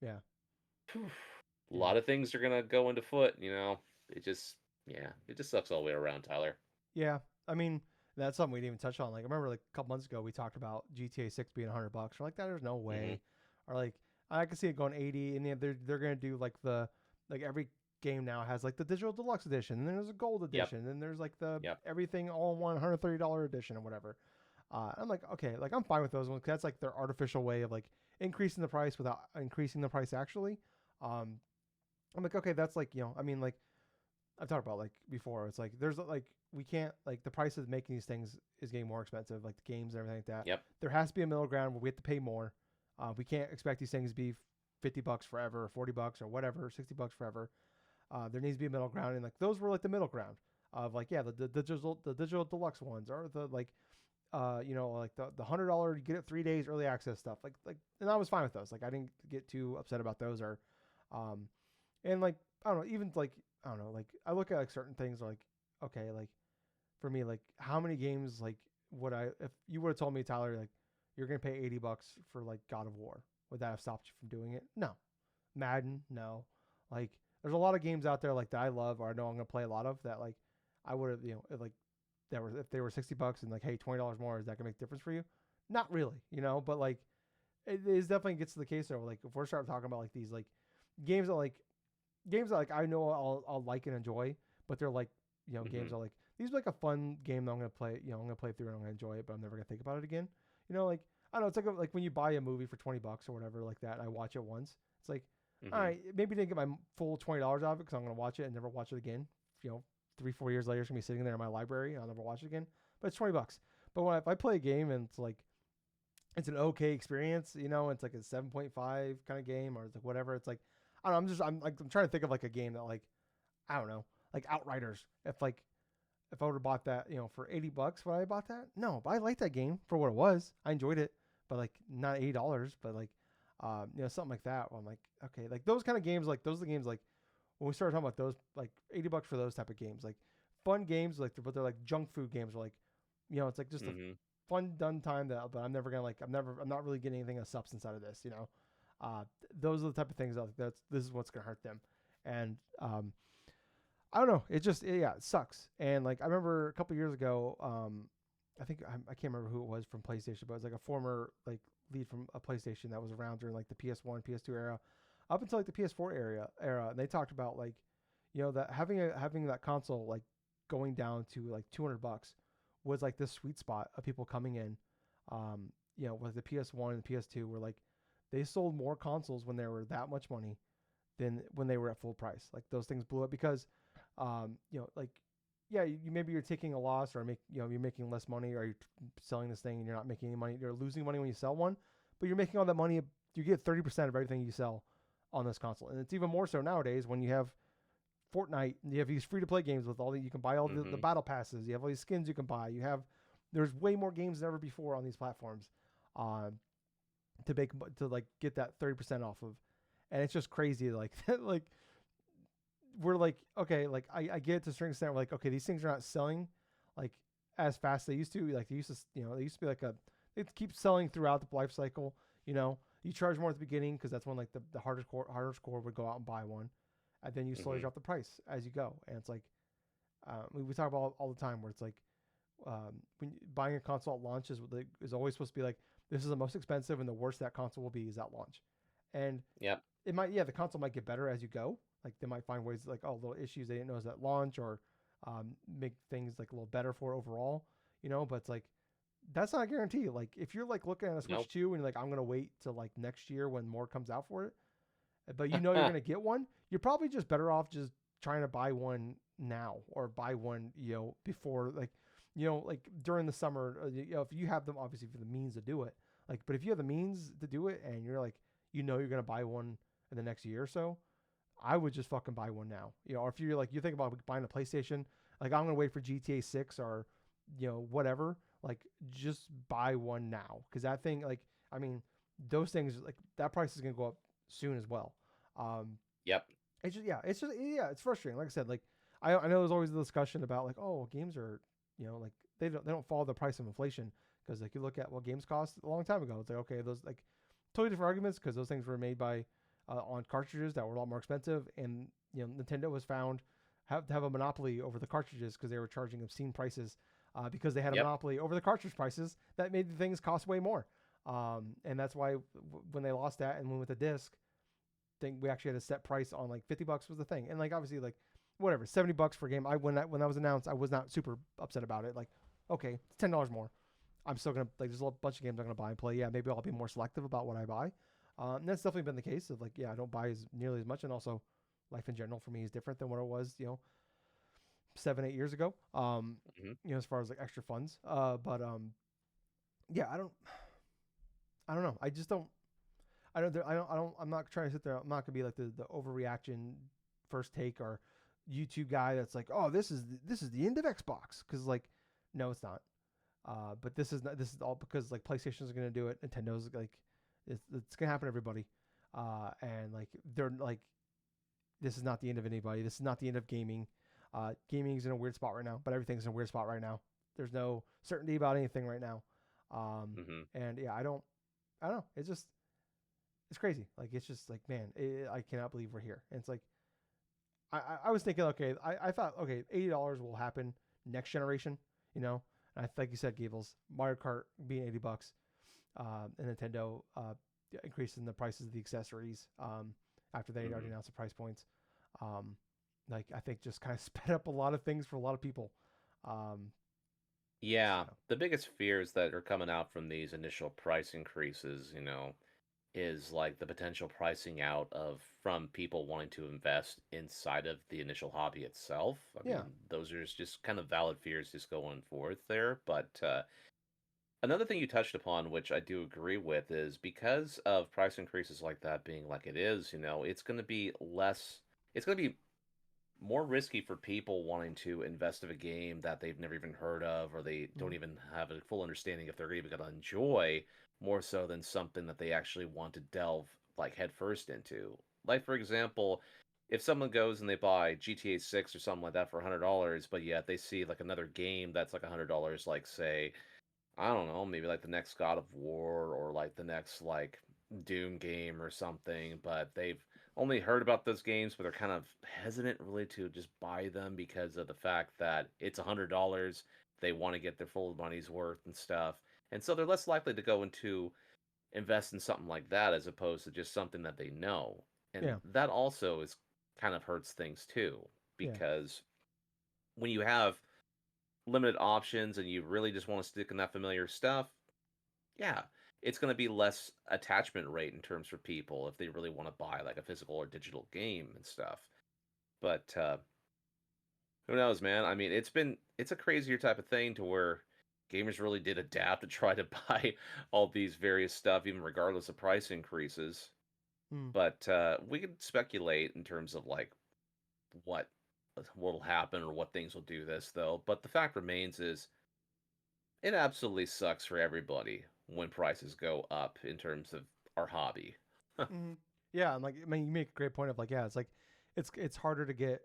[SPEAKER 1] yeah,
[SPEAKER 2] Phew. A
[SPEAKER 1] yeah.
[SPEAKER 2] lot of things are gonna go into foot, It just, yeah, it just sucks all the way around, Tyler.
[SPEAKER 1] Yeah, I mean that's something we didn't even touch on. Like I remember like a couple months ago we talked about GTA 6 being $100. We're like, that there's no
[SPEAKER 2] Hmm.
[SPEAKER 1] way. Or like I could see it going 80, and then they're gonna do like the like every game now has like the digital deluxe edition, and then there's a gold
[SPEAKER 2] Yep,
[SPEAKER 1] edition, and there's like the
[SPEAKER 2] yep,
[SPEAKER 1] everything all in one $130 edition or whatever. I'm like, okay, like I'm fine with those ones. 'Cause that's like their artificial way of like increasing the price without increasing the price actually. Um, I'm like, okay, that's like I mean like I've talked about like before. It's like there's like we can't like the price of making these things is getting more expensive, like the games and everything like that.
[SPEAKER 2] yep.
[SPEAKER 1] There has to be a middle ground where we have to pay more. We can't expect these things to be $50 forever, or $40 or whatever, $60 forever. There needs to be a middle ground, and like those were like the middle ground of like the digital deluxe ones or the like like the $100 you get it 3 days early access stuff like and I was fine with those. Like I didn't get too upset about those or um and like I don't know, even like I don't know, like I look at like certain things like okay, like for me, like how many games like would I if you would have told me, Tyler, like you're gonna pay $80 for like God of War, would that have stopped you from doing it? No. Madden, no. Like there's a lot of games out there like that I love or I know I'm gonna play a lot of that like I would have if, like if they were $60 and like hey $20 more, is that gonna make a difference for you? Not really, but like it is definitely gets to the case of like if we're starting talking about like these like games that like games that like I know I'll like and enjoy, but they're like games
[SPEAKER 2] Hmm.
[SPEAKER 1] are like these are like a fun game that I'm gonna play. I'm gonna play through and I'm gonna enjoy it, but I'm never gonna think about it again. Like I don't know. It's like when you buy a movie for $20 or whatever like that. And I watch it once. It's like all
[SPEAKER 2] Hmm.
[SPEAKER 1] right, maybe didn't get my full $20 out of it because I'm gonna watch it and never watch it again. 3-4 years later, it's gonna be sitting there in my library and I'll never watch it again. But it's $20. But if I play a game and it's like it's an okay experience, it's like a 7.5 kind of game or it's like whatever. It's like I don't know, I'm trying to think of like a game that like I don't know, like Outriders. If I would have bought that, for $80, would I have bought that? No, but I liked that game for what it was. I enjoyed it, but like not $80, but like something like that. Where I'm like, okay, like those kind of games, like those are the games like when we started talking about those, like $80 for those type of games, like fun games, like but they're like junk food games, or like it's like just a
[SPEAKER 2] Hmm.
[SPEAKER 1] fun done time that, but I'm never gonna like I'm not really getting anything of substance out of this, uh, those are the type of things that like, this is what's gonna hurt them, and I don't know, yeah, it sucks, and like I remember a couple years ago, I think I can't remember who it was from PlayStation, but it was like a former like lead from a PlayStation that was around during like the PS1, PS2 era, up until like the PS4 era, and they talked about like that having that console like going down to like $200 was like this sweet spot of people coming in. With the PS1 and the PS2 were like they sold more consoles when they were that much money than when they were at full price. Like those things blew up because, like yeah, maybe you're taking a loss or you're making less money or you're selling this thing and you're not making any money. You're losing money when you sell one, but you're making all that money. You get 30% of everything you sell on this console, and it's even more so nowadays when you have Fortnite. You have these free to play games with all the you can buy all the
[SPEAKER 2] Hmm.
[SPEAKER 1] battle passes. You have all these skins you can buy. There's way more games than ever before on these platforms, uh, to make to like get that 30% off of, and it's just crazy like like we're like okay like I get it to a certain extent. We're like okay these things are not selling like as fast as they used to. Like they used to they used to be like it keeps selling throughout the life cycle. You charge more at the beginning because that's when like the harder score would go out and buy one, and then you slowly
[SPEAKER 2] Hmm.
[SPEAKER 1] drop the price as you go. And it's like we talk about all the time where it's like when buying a console at launch is always supposed to be like this is the most expensive and the worst that console will be is at launch, and
[SPEAKER 2] Yep.
[SPEAKER 1] it might the console might get better as you go. Like they might find ways like little issues they didn't notice at launch or make things like a little better for overall, but it's like that's not a guarantee. Like if you're like looking at a Switch
[SPEAKER 2] Nope.
[SPEAKER 1] 2 and you're like I'm gonna wait till like next year when more comes out for it, but you're gonna get one, you're probably just better off just trying to buy one now or buy one before like like during the summer. If you have them obviously for the means to do it, like but if you have the means to do it and you're like you're gonna buy one in the next year or so, I would just fucking buy one now. Or if you're like you think about buying a PlayStation, like I'm gonna wait for GTA 6 or whatever. Like just buy one now because that thing like I mean those things like that price is gonna go up soon as well. Um,
[SPEAKER 2] Yep.
[SPEAKER 1] it's frustrating. Like I said, like I know there's always the discussion about like, oh, games are, like they don't follow the price of inflation, because like you look at what games cost a long time ago. It's like, okay, those like totally different arguments, because those things were made by on cartridges that were a lot more expensive, and Nintendo was found to have a monopoly over the cartridges because they were charging obscene prices, because they had a
[SPEAKER 2] Yep.
[SPEAKER 1] monopoly over the cartridge prices that made the things cost way more. And that's why when they lost that and went with the disc, thing, we actually had a set price on like $50 was the thing, and like obviously like whatever, $70 for a game. When that was announced, I was not super upset about it. Like, okay, it's $10 more. I'm still gonna like, there's a bunch of games I'm gonna buy and play. Yeah, maybe I'll be more selective about what I buy. And that's definitely been the case of like, yeah, I don't buy nearly as much, and also life in general for me is different than what it was 7-8 years ago.
[SPEAKER 2] Hmm.
[SPEAKER 1] As far as like extra funds. But yeah, I don't know. I just don't. I'm not trying to sit there. I'm not gonna be like the overreaction first take or YouTube guy that's like, oh, this is the end of Xbox, because like, no, it's not. But this is not. This is all because like PlayStation's gonna do it. Nintendo's like, it's gonna happen to everybody. And like they're like, this is not the end of anybody. This is not the end of gaming. Gaming's in a weird spot right now, but everything's in a weird spot right now. There's no certainty about anything right now.
[SPEAKER 2] Hmm.
[SPEAKER 1] And yeah, I don't know. It's crazy. Like, it's just like, man, I cannot believe we're here. And it's like, I was thinking, okay, I thought, okay, $80 will happen next generation, And like you said, Gables, Mario Kart being $80, and Nintendo increasing the prices of the accessories, after they already
[SPEAKER 2] Hmm.
[SPEAKER 1] announced the price points. Um, like, I think just kind of sped up a lot of things for a lot of people. Um,
[SPEAKER 2] Yeah,
[SPEAKER 1] so
[SPEAKER 2] the biggest fears that are coming out from these initial price increases, is like the potential pricing out of from people wanting to invest inside of the initial hobby itself. I
[SPEAKER 1] yeah.
[SPEAKER 2] mean, those are just kind of valid fears just going forth there. But another thing you touched upon, which I do agree with, is because of price increases like that being like it is, it's going to be less, it's going to be more risky for people wanting to invest in a game that they've never even heard of, or they
[SPEAKER 1] Mm-hmm.
[SPEAKER 2] don't even have a full understanding if they're even going to enjoy, more so than something that they actually want to delve like headfirst into. Like, for example, if someone goes and they buy GTA 6 or something like that for $100, but yet they see like another game that's like $100, like say, I don't know, maybe like the next God of War or like the next like Doom game or something, but they've only heard about those games, but they're kind of hesitant really to just buy them because of the fact that it's $100. They want to get their full money's worth and stuff. And so they're less likely to go into invest in something like that as opposed to just something that they know. And
[SPEAKER 1] Yeah.
[SPEAKER 2] that also is kind of hurts things too,
[SPEAKER 1] Yeah.
[SPEAKER 2] because when you have limited options and you really just want to stick in that familiar stuff, yeah, it's going to be less attachment rate in terms for people if they really want to buy like a physical or digital game and stuff. But who knows, man? I mean, it's a crazier type of thing to where gamers really did adapt to try to buy all these various stuff, even regardless of price increases.
[SPEAKER 1] Mm.
[SPEAKER 2] But we could speculate in terms of like what will happen or what things will do this though. But the fact remains is it absolutely sucks for everybody when prices go up in terms of our hobby.
[SPEAKER 1] Mm-hmm. Yeah, and like, I mean, you make a great point of like, yeah, it's like, it's harder to get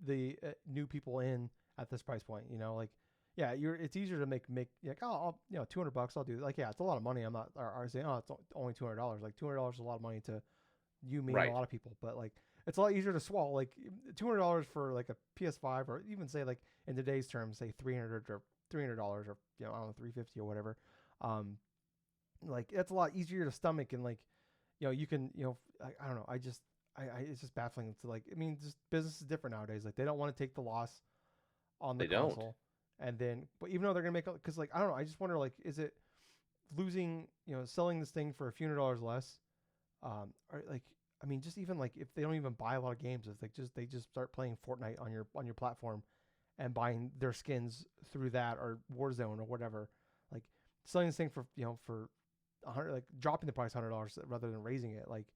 [SPEAKER 1] the new people in at this price point. Like, yeah, it's easier to make like, oh, $200, I'll do, like, yeah, it's a lot of money. I'm not or saying, oh, it's only $200. Like, $200 is a lot of money to you, me, and a
[SPEAKER 2] Right.
[SPEAKER 1] lot of people. But like, it's a lot easier to swallow. Like, $200 for like a PS5, or even say like in today's terms, say $300 or I don't know, 350 or whatever. Um, like, that's a lot easier to stomach, and like, you can, I don't know. It's just baffling to like, I mean, just business is different nowadays. Like, they don't want to take the loss on the
[SPEAKER 2] They don't.
[SPEAKER 1] console, and then, but even though they're gonna make, because like, I don't know. I just wonder, like, is it losing, selling this thing for a few $100 less, or like, I mean, just even like, if they don't even buy a lot of games, if they just start playing Fortnite on your platform and buying their skins through that, or Warzone or whatever, like selling this thing for, for 100, like dropping the price $100 rather than raising it, like,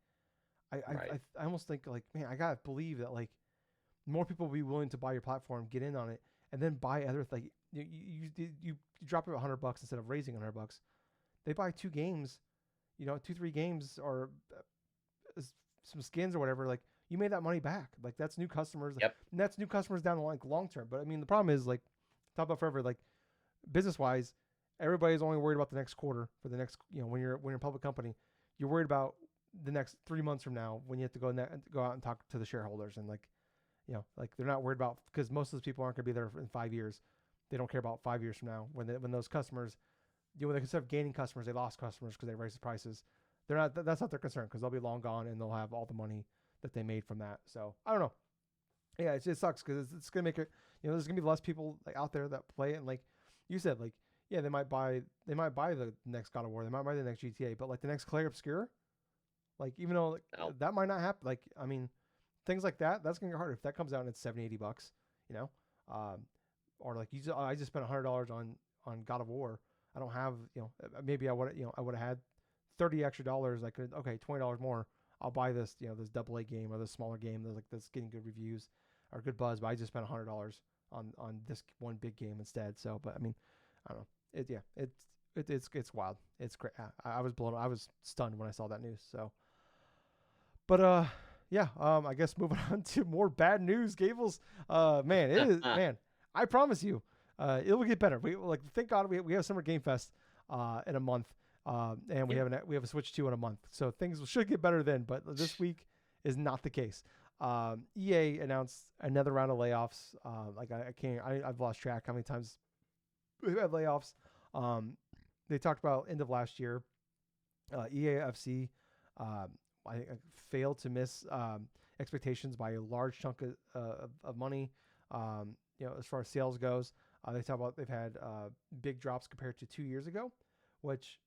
[SPEAKER 2] Right.
[SPEAKER 1] I almost think like, man, I gotta believe that like more people will be willing to buy your platform, get in on it, and then buy other, like, you drop it $100 instead of raising $100. They buy two games, 2-3 games, or some skins or whatever. Like, you made that money back. Like that's new customers,
[SPEAKER 2] Yep.
[SPEAKER 1] and that's new customers down the line, long term. But I mean, the problem is like talk about forever, like business wise, everybody's only worried about the next quarter for the next, when you're a public company, you're worried about the next 3 months from now when you have to go out and talk to the shareholders and like, like they're not worried about because most of those people aren't going to be there in 5 years. They don't care about 5 years from now when those customers, when they instead of gaining customers, they lost customers because they raised the prices. They're not. That's not their concern because they'll be long gone and they'll have all the money that they made from that. So I don't know. Yeah, it sucks because it's gonna make it. There's gonna be less people like out there that play it. And like you said, like yeah, they might buy the next God of War, they might buy the next GTA, but like the next Clair Obscure, like even though like,
[SPEAKER 2] No.
[SPEAKER 1] that might not happen. Like I mean, things like that's gonna get harder if that comes out and it's $70-80, you know, um, or like I just spent $100 on God of War. I don't have maybe I would have had $30 extra dollars. I could okay $20 more. I'll buy this this AA game or this smaller game that's getting good reviews or good buzz. But I just spent $100 on this one big game instead. So, but I mean, I don't know. It's wild. It's great. I was blown. I was stunned when I saw that news. So, but yeah. I guess moving on to more bad news. Gables. Man, it is man. I promise you, it will get better. We like thank God we have Summer Game Fest in a month. And we have a Switch 2 in a month, so things should get better then. But this week is not the case. EA announced another round of layoffs. Like I can't, I've lost track how many times we have layoffs. They talked about end of last year. EAFC, I failed to miss expectations by a large chunk of money. As far as sales goes, they talk about they've had big drops compared to 2 years ago, which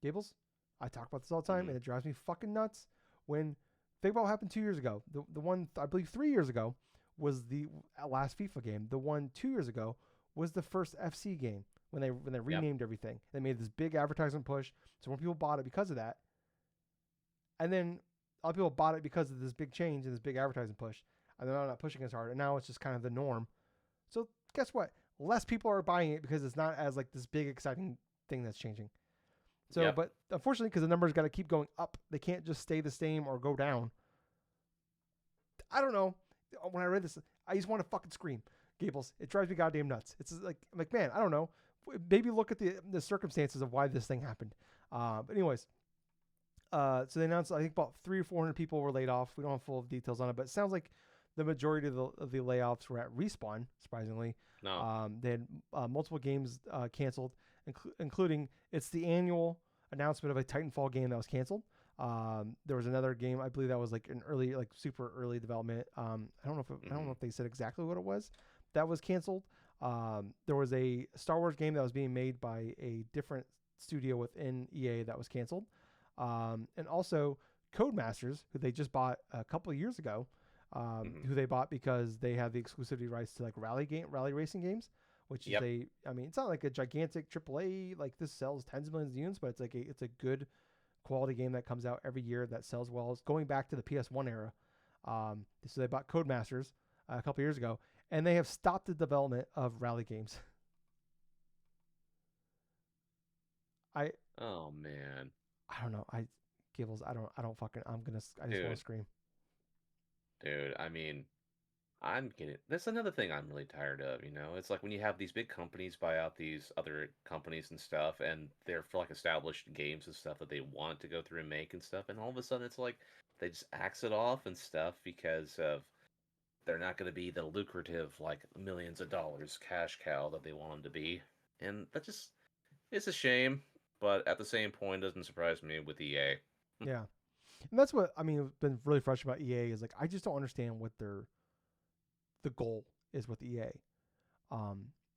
[SPEAKER 1] Gables, I talk about this all the time, and it drives me fucking nuts. When think about what happened 2 years ago. The one I believe 3 years ago was the last FIFA game. The one 2 years ago was the first FC game when they renamed everything. They made this big advertisement push, so more people bought it because of that. And then other people bought it because of this big change and this big advertising push, and they're not pushing as hard. And now it's just kind of the norm. So guess what? Less people are buying it because it's not as like this big exciting thing that's changing. So, but unfortunately, because the numbers got to keep going up, they can't just stay the same or go down. I don't know. When I read this, I just want to fucking scream. Gables, it drives me goddamn nuts. It's like, I'm like, man, I don't know. Maybe look at the circumstances of why this thing happened. But anyways, so they announced, I think about 300 or 400 people were laid off. We don't have full details on it, but it sounds like the majority of the layoffs were at Respawn, surprisingly.
[SPEAKER 2] No.
[SPEAKER 1] They had multiple games canceled, including it's the annual announcement of a Titanfall game that was canceled. There was another game, I believe that was like an early, like super early development. I don't know if they said exactly what it was that was canceled. There was a Star Wars game that was being made by a different studio within EA that was canceled. And also Codemasters, who they just bought a couple of years ago, who they bought because they have the exclusivity rights to like rally racing games, which is it's not like a gigantic AAA, like this sells tens of millions of units, but it's a good quality game that comes out every year that sells well. It's going back to the PS1 era. So they bought Codemasters a couple years ago, and they have stopped the development of rally games.
[SPEAKER 2] Oh man.
[SPEAKER 1] I don't know. Gables, I just want to scream.
[SPEAKER 2] Dude, I mean, I'm getting. That's another thing I'm really tired of. It's like when you have these big companies buy out these other companies and stuff, and they're for like established games and stuff that they want to go through and make and stuff, and all of a sudden it's like they just axe it off and stuff because of they're not going to be the lucrative like millions of dollars cash cow that they want them to be, and that just it's a shame. But at the same point, it doesn't surprise me with EA.
[SPEAKER 1] Yeah. And that's what been really frustrating about EA is like I just don't understand what the goal is with EA.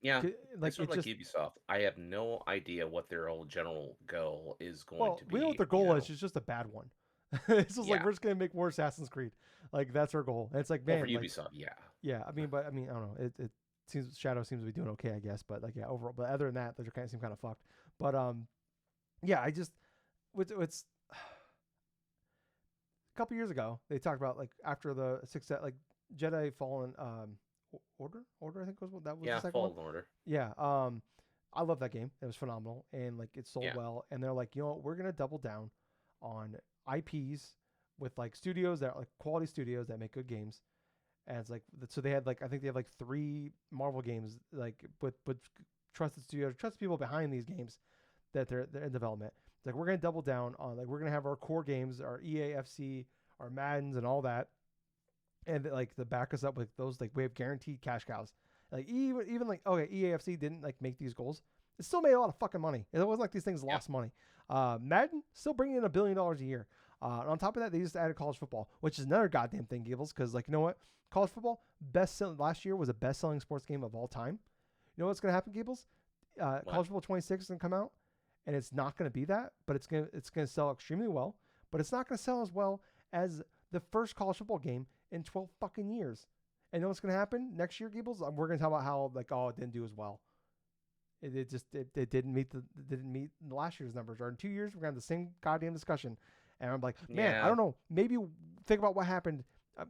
[SPEAKER 2] Yeah,
[SPEAKER 1] like
[SPEAKER 2] it's sort of like Ubisoft. I have no idea what their old general goal is going to be.
[SPEAKER 1] We know what their goal is. It's just a bad one. It's just like we're just gonna make more Assassin's Creed. Like that's our goal. And it's like man,
[SPEAKER 2] for Ubisoft,
[SPEAKER 1] yeah. I mean, I don't know. It seems Shadow seems to be doing okay, I guess. But like overall, but other than that, they kind of seem kind of fucked. But yeah, I just it's a couple years ago they talked about like after the success like Jedi Fallen Order I think was what that was the second
[SPEAKER 2] Fallen
[SPEAKER 1] one.
[SPEAKER 2] Order.
[SPEAKER 1] Yeah, I love that game. It was phenomenal and like it sold well. And they're like, we're gonna double down on IPs with like studios that are like quality studios that make good games. And it's like so they had like I think they have like 3 Marvel games like with trusted studios, trusted people behind these games that they're in development. It's like we're gonna double down on like we're gonna have our core games, our EAFC, our Maddens, and all that, and like to back us up with those like we have guaranteed cash cows. Like even like okay EAFC didn't like make these goals. It still made a lot of fucking money. It wasn't like these things
[SPEAKER 2] Yeah.
[SPEAKER 1] lost money. Madden still bringing in $1 billion a year. And on top of that, they just added college football, which is another goddamn thing, Gables. Because like you know what, college football last year was a best selling sports game of all time. You know what's gonna happen, Gables?
[SPEAKER 2] What?
[SPEAKER 1] College football 26 is gonna come out, and it's not gonna be that, but it's gonna sell extremely well. But it's not gonna sell as well as the first college football game in 12 fucking years. And you know what's gonna happen next year, Gables? We're gonna talk about how like it didn't do as well. It didn't meet last year's numbers. Or in 2 years, we're gonna have the same goddamn discussion. And I'm like, man, I
[SPEAKER 2] Yeah.
[SPEAKER 1] don't know. Maybe think about what happened.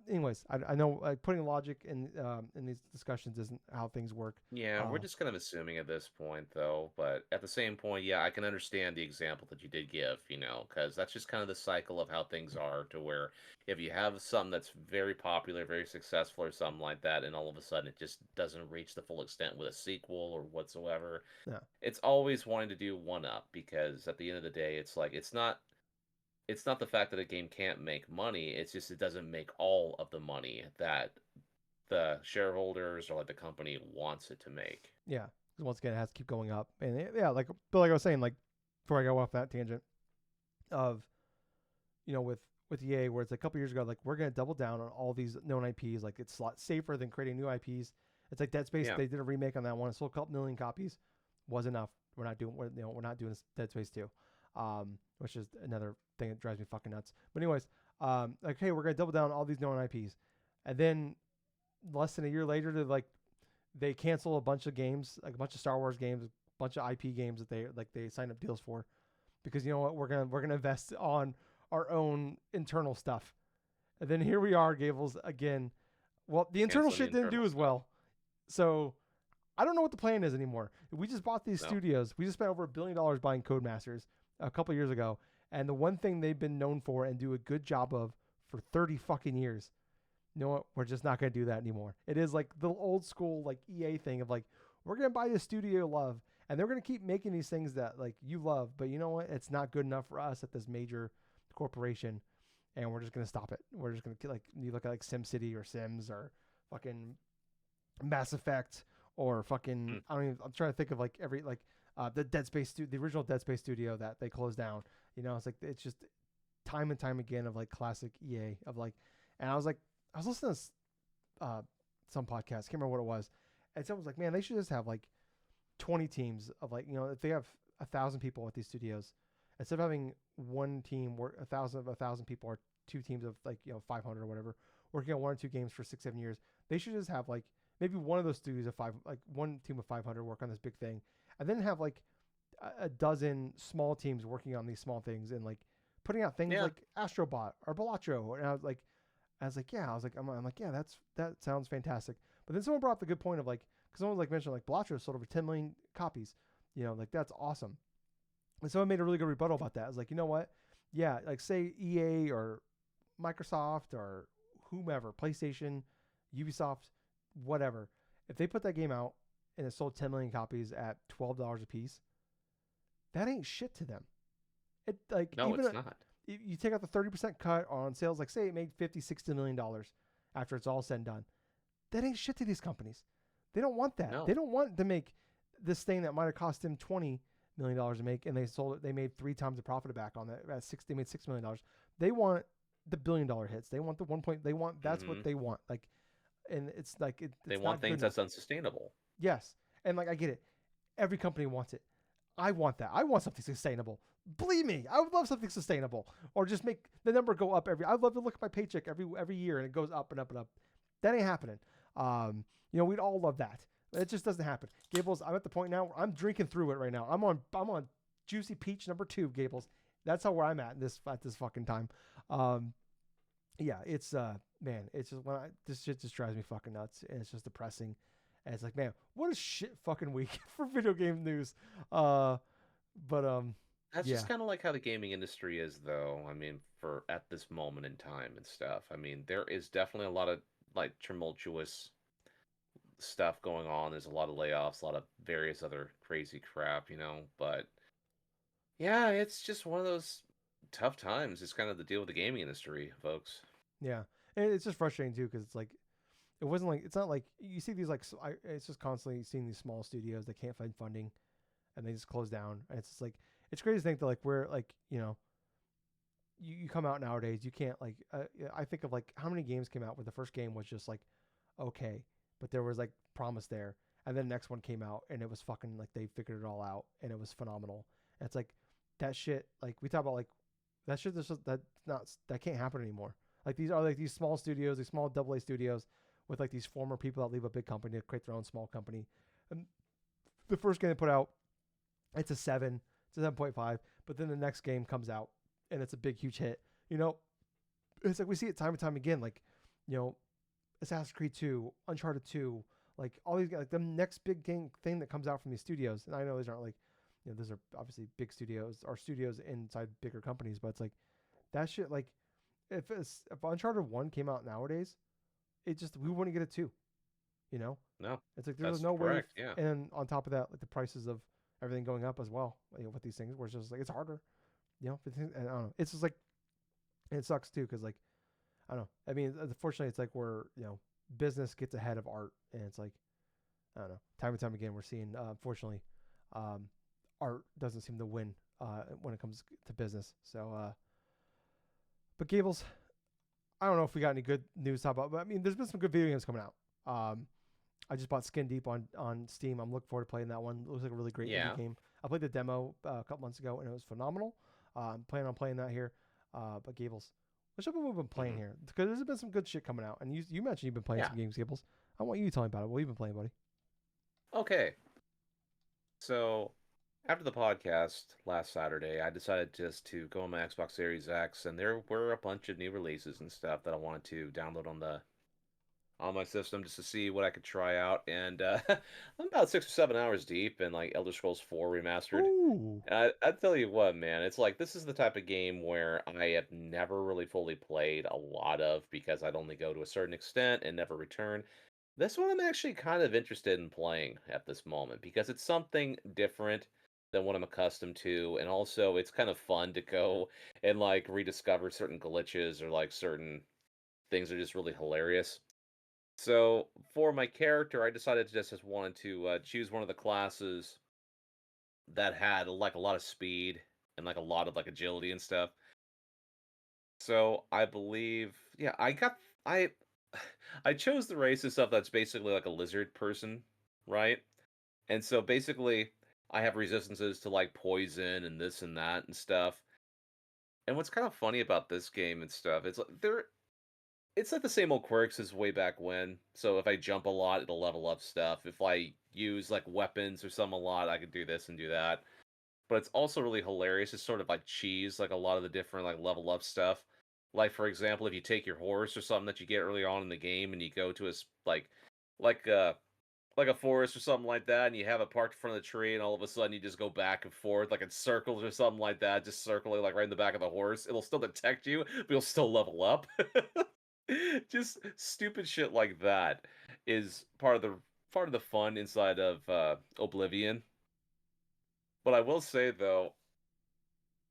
[SPEAKER 1] Anyways, I know like putting logic in these discussions isn't how things work.
[SPEAKER 2] Yeah, we're just kind of assuming at this point, though. But at the same point, yeah, I can understand the example that you did give, because that's just kind of the cycle of how things are to where if you have something that's very popular, very successful, or something like that, and all of a sudden it just doesn't reach the full extent with a sequel or whatsoever,
[SPEAKER 1] Yeah,
[SPEAKER 2] it's always wanting to do one up because at the end of the day, it's like it's not the fact that a game can't make money, it's just it doesn't make all of the money that the shareholders or like the company wants it to make.
[SPEAKER 1] yeah. Because once again, it has to keep going up. And yeah, like I was saying, like before I go off that tangent of with EA, where it's like a couple years ago, like we're gonna double down on all these known IPs. Like it's a lot safer than creating new IPs. It's like Dead Space.
[SPEAKER 2] Yeah.
[SPEAKER 1] They did a remake on that one. It sold a couple million copies. Was enough. We're not doing Dead Space 2, which is another thing that drives me fucking nuts. But anyways, like hey, we're gonna double down on all these known IPs, and then less than a year later, they cancel a bunch of games, like a bunch of Star Wars games, a bunch of IP games that they signed up deals for, because you know what, we're gonna invest on our own internal stuff. And then here we are, Gables again. Well, the internal
[SPEAKER 2] Canceling the
[SPEAKER 1] shit didn't do
[SPEAKER 2] internal
[SPEAKER 1] as
[SPEAKER 2] stuff.
[SPEAKER 1] well, so I don't know what the plan is anymore. We just bought these
[SPEAKER 2] No.
[SPEAKER 1] studios. We just spent over $1 billion buying Codemasters a couple years ago, and the one thing they've been known for and do a good job of for 30 fucking years. You know what? We're just not gonna do that anymore. It is like the old school like EA thing of like we're gonna buy this studio you love, and they're gonna keep making these things that like you love, but you know what? It's not good enough for us at this major corporation, and we're just gonna stop it. We're just gonna like you look at like SimCity or Sims or fucking Mass Effect or fucking
[SPEAKER 2] Mm.
[SPEAKER 1] I don't even. I'm trying to think of like every like the the original Dead Space studio that they closed down. It's like it's just time and time again of like classic EA of like, and I was listening to some podcast, can't remember what it was, and someone was like, man, they should just have like 20 teams of like if they have 1,000 people at these studios, instead of having one team where 1,000 people or 2 teams of like 500 or whatever working on 1 or 2 games for 6 7 years, they should just have like maybe one of those studios of one team of 500 work on this big thing, and then have like a dozen small teams working on these small things and like putting out things
[SPEAKER 2] Yeah.
[SPEAKER 1] like Astrobot or Balatro. And I'm like, yeah, that sounds fantastic. But then someone brought up the good point of like, because someone like mentioned like Balatro sold over 10 million copies, like that's awesome. And someone made a really good rebuttal about that. I was like, you know what? Yeah, like say EA or Microsoft or whomever, PlayStation, Ubisoft, whatever. If they put that game out and it sold 10 million copies at $12 a piece, that ain't shit to them. It like
[SPEAKER 2] No,
[SPEAKER 1] even
[SPEAKER 2] it's not.
[SPEAKER 1] you take out the 30% cut on sales, like say it made $50-60 million after it's all said and done. That ain't shit to these companies. They don't want that.
[SPEAKER 2] No.
[SPEAKER 1] They don't want to make this thing that might have cost them $20 million to make, and they sold it. They made 3 times the profit back on that. They made $6 million. They want the $1 billion hits. They want the 1 point. They want that's what they want. Like, and it's like
[SPEAKER 2] They
[SPEAKER 1] it's
[SPEAKER 2] want
[SPEAKER 1] not good
[SPEAKER 2] things
[SPEAKER 1] enough.
[SPEAKER 2] that's unsustainable.
[SPEAKER 1] Yes, and like I get it. Every company wants it. I want that. I want something sustainable. Believe me, I would love something sustainable, or just make the number go up every. I'd love to look at my paycheck every year and it goes up and up and up. That ain't happening. We'd all love that. It just doesn't happen. Gables, I'm at the point now where I'm drinking through it right now. I'm on Juicy Peach #2, Gables. That's how where I'm at this fucking time. Yeah, it's man, it's just this shit just drives me fucking nuts, and it's just depressing. And it's like, man, what a shit fucking week for video game news. But
[SPEAKER 2] That's just
[SPEAKER 1] Yeah,
[SPEAKER 2] kind of like how the gaming industry is, though. I mean, for at this moment in time and stuff. I mean, there is definitely a lot of like tumultuous stuff going on. There's a lot of layoffs, a lot of various other crazy crap, But yeah, it's just one of those tough times. It's kind of the deal with the gaming industry, folks.
[SPEAKER 1] yeah. And it's just frustrating too because it's like it wasn't like it's not like you see these like it's just constantly seeing these small studios that can't find funding and they just close down. And it's just like it's crazy to think that like we're like you come out nowadays you can't like I think of like how many games came out where the first game was just like okay, but there was like promise there, and then the next one came out and it was fucking like they figured it all out and it was phenomenal. And it's like that shit like we talk about like that shit that can't happen anymore. Like these are like these small studios, these small AA studios with like these former people that leave a big company to create their own small company. And the first game they put out, it's a 7, it's a 7.5, but then the next game comes out and it's a big huge hit. You know, it's like we see it time and time again like, you know, Assassin's Creed 2, Uncharted 2, like all these like the next big game thing that comes out from these studios. And I know these aren't like, those are obviously big studios or studios inside bigger companies, but it's like that shit like if Uncharted 1 came out nowadays, it just we wouldn't get it 2, you know?
[SPEAKER 2] No,
[SPEAKER 1] It's like there's
[SPEAKER 2] that's
[SPEAKER 1] no way
[SPEAKER 2] correct. Yeah.
[SPEAKER 1] and on top of that like the prices of everything going up as well, with these things where it's just like it's harder, and I don't know. It's just like it sucks too cuz like I don't know. I mean, unfortunately it's like we're, business gets ahead of art and it's like I don't know. Time and time again we're seeing unfortunately um art doesn't seem to win when it comes to business. So but Gables, I don't know if we got any good news to talk about, but I mean, there's been some good video games coming out. I just bought Skin Deep on Steam. I'm looking forward to playing that one. It looks like a really great indie
[SPEAKER 2] Yeah.
[SPEAKER 1] game. I played the demo a couple months ago and it was phenomenal. I'm planning on playing that here. But Gables, what's up? What we've been playing
[SPEAKER 2] Hmm.
[SPEAKER 1] here because there's been some good shit coming out, and you mentioned you've been playing
[SPEAKER 2] Yeah.
[SPEAKER 1] some games, Gables. I want you to tell me about it. What have you been playing, buddy?
[SPEAKER 2] Okay. So after the podcast last Saturday, I decided just to go on my Xbox Series X, and there were a bunch of new releases and stuff that I wanted to download on my system just to see what I could try out. And I'm about 6 or 7 hours deep in like Elder Scrolls 4 Remastered.
[SPEAKER 1] Ooh,
[SPEAKER 2] And I tell you what, man, it's like this is the type of game where I have never really fully played a lot of because I'd only go to a certain extent and never return. This one I'm actually kind of interested in playing at this moment because it's something different than what I'm accustomed to, and also it's kind of fun to go and like rediscover certain glitches or like certain things that are just really hilarious. So for my character, I decided to just wanted to choose one of the classes that had like a lot of speed and like a lot of like agility and stuff. So I believe, yeah, I I chose the race and stuff that's basically like a lizard person, right? And so basically, I have resistances to like poison and this and that and stuff. And what's kind of funny about this game and stuff, it's like the same old quirks as way back when. So if I jump a lot, it'll level up stuff. If I use like weapons or some a lot, I could do this and do that. But it's also really hilarious. It's sort of like cheese, like a lot of the different like level up stuff. Like for example, if you take your horse or something that you get early on in the game and you go to like like a forest or something like that, and you have it parked in front of the tree, and all of a sudden you just go back and forth like in circles or something like that, just circling like right in the back of the horse. It'll still detect you, but you'll still level up. Just stupid shit like that is part of the fun inside of Oblivion. But I will say though,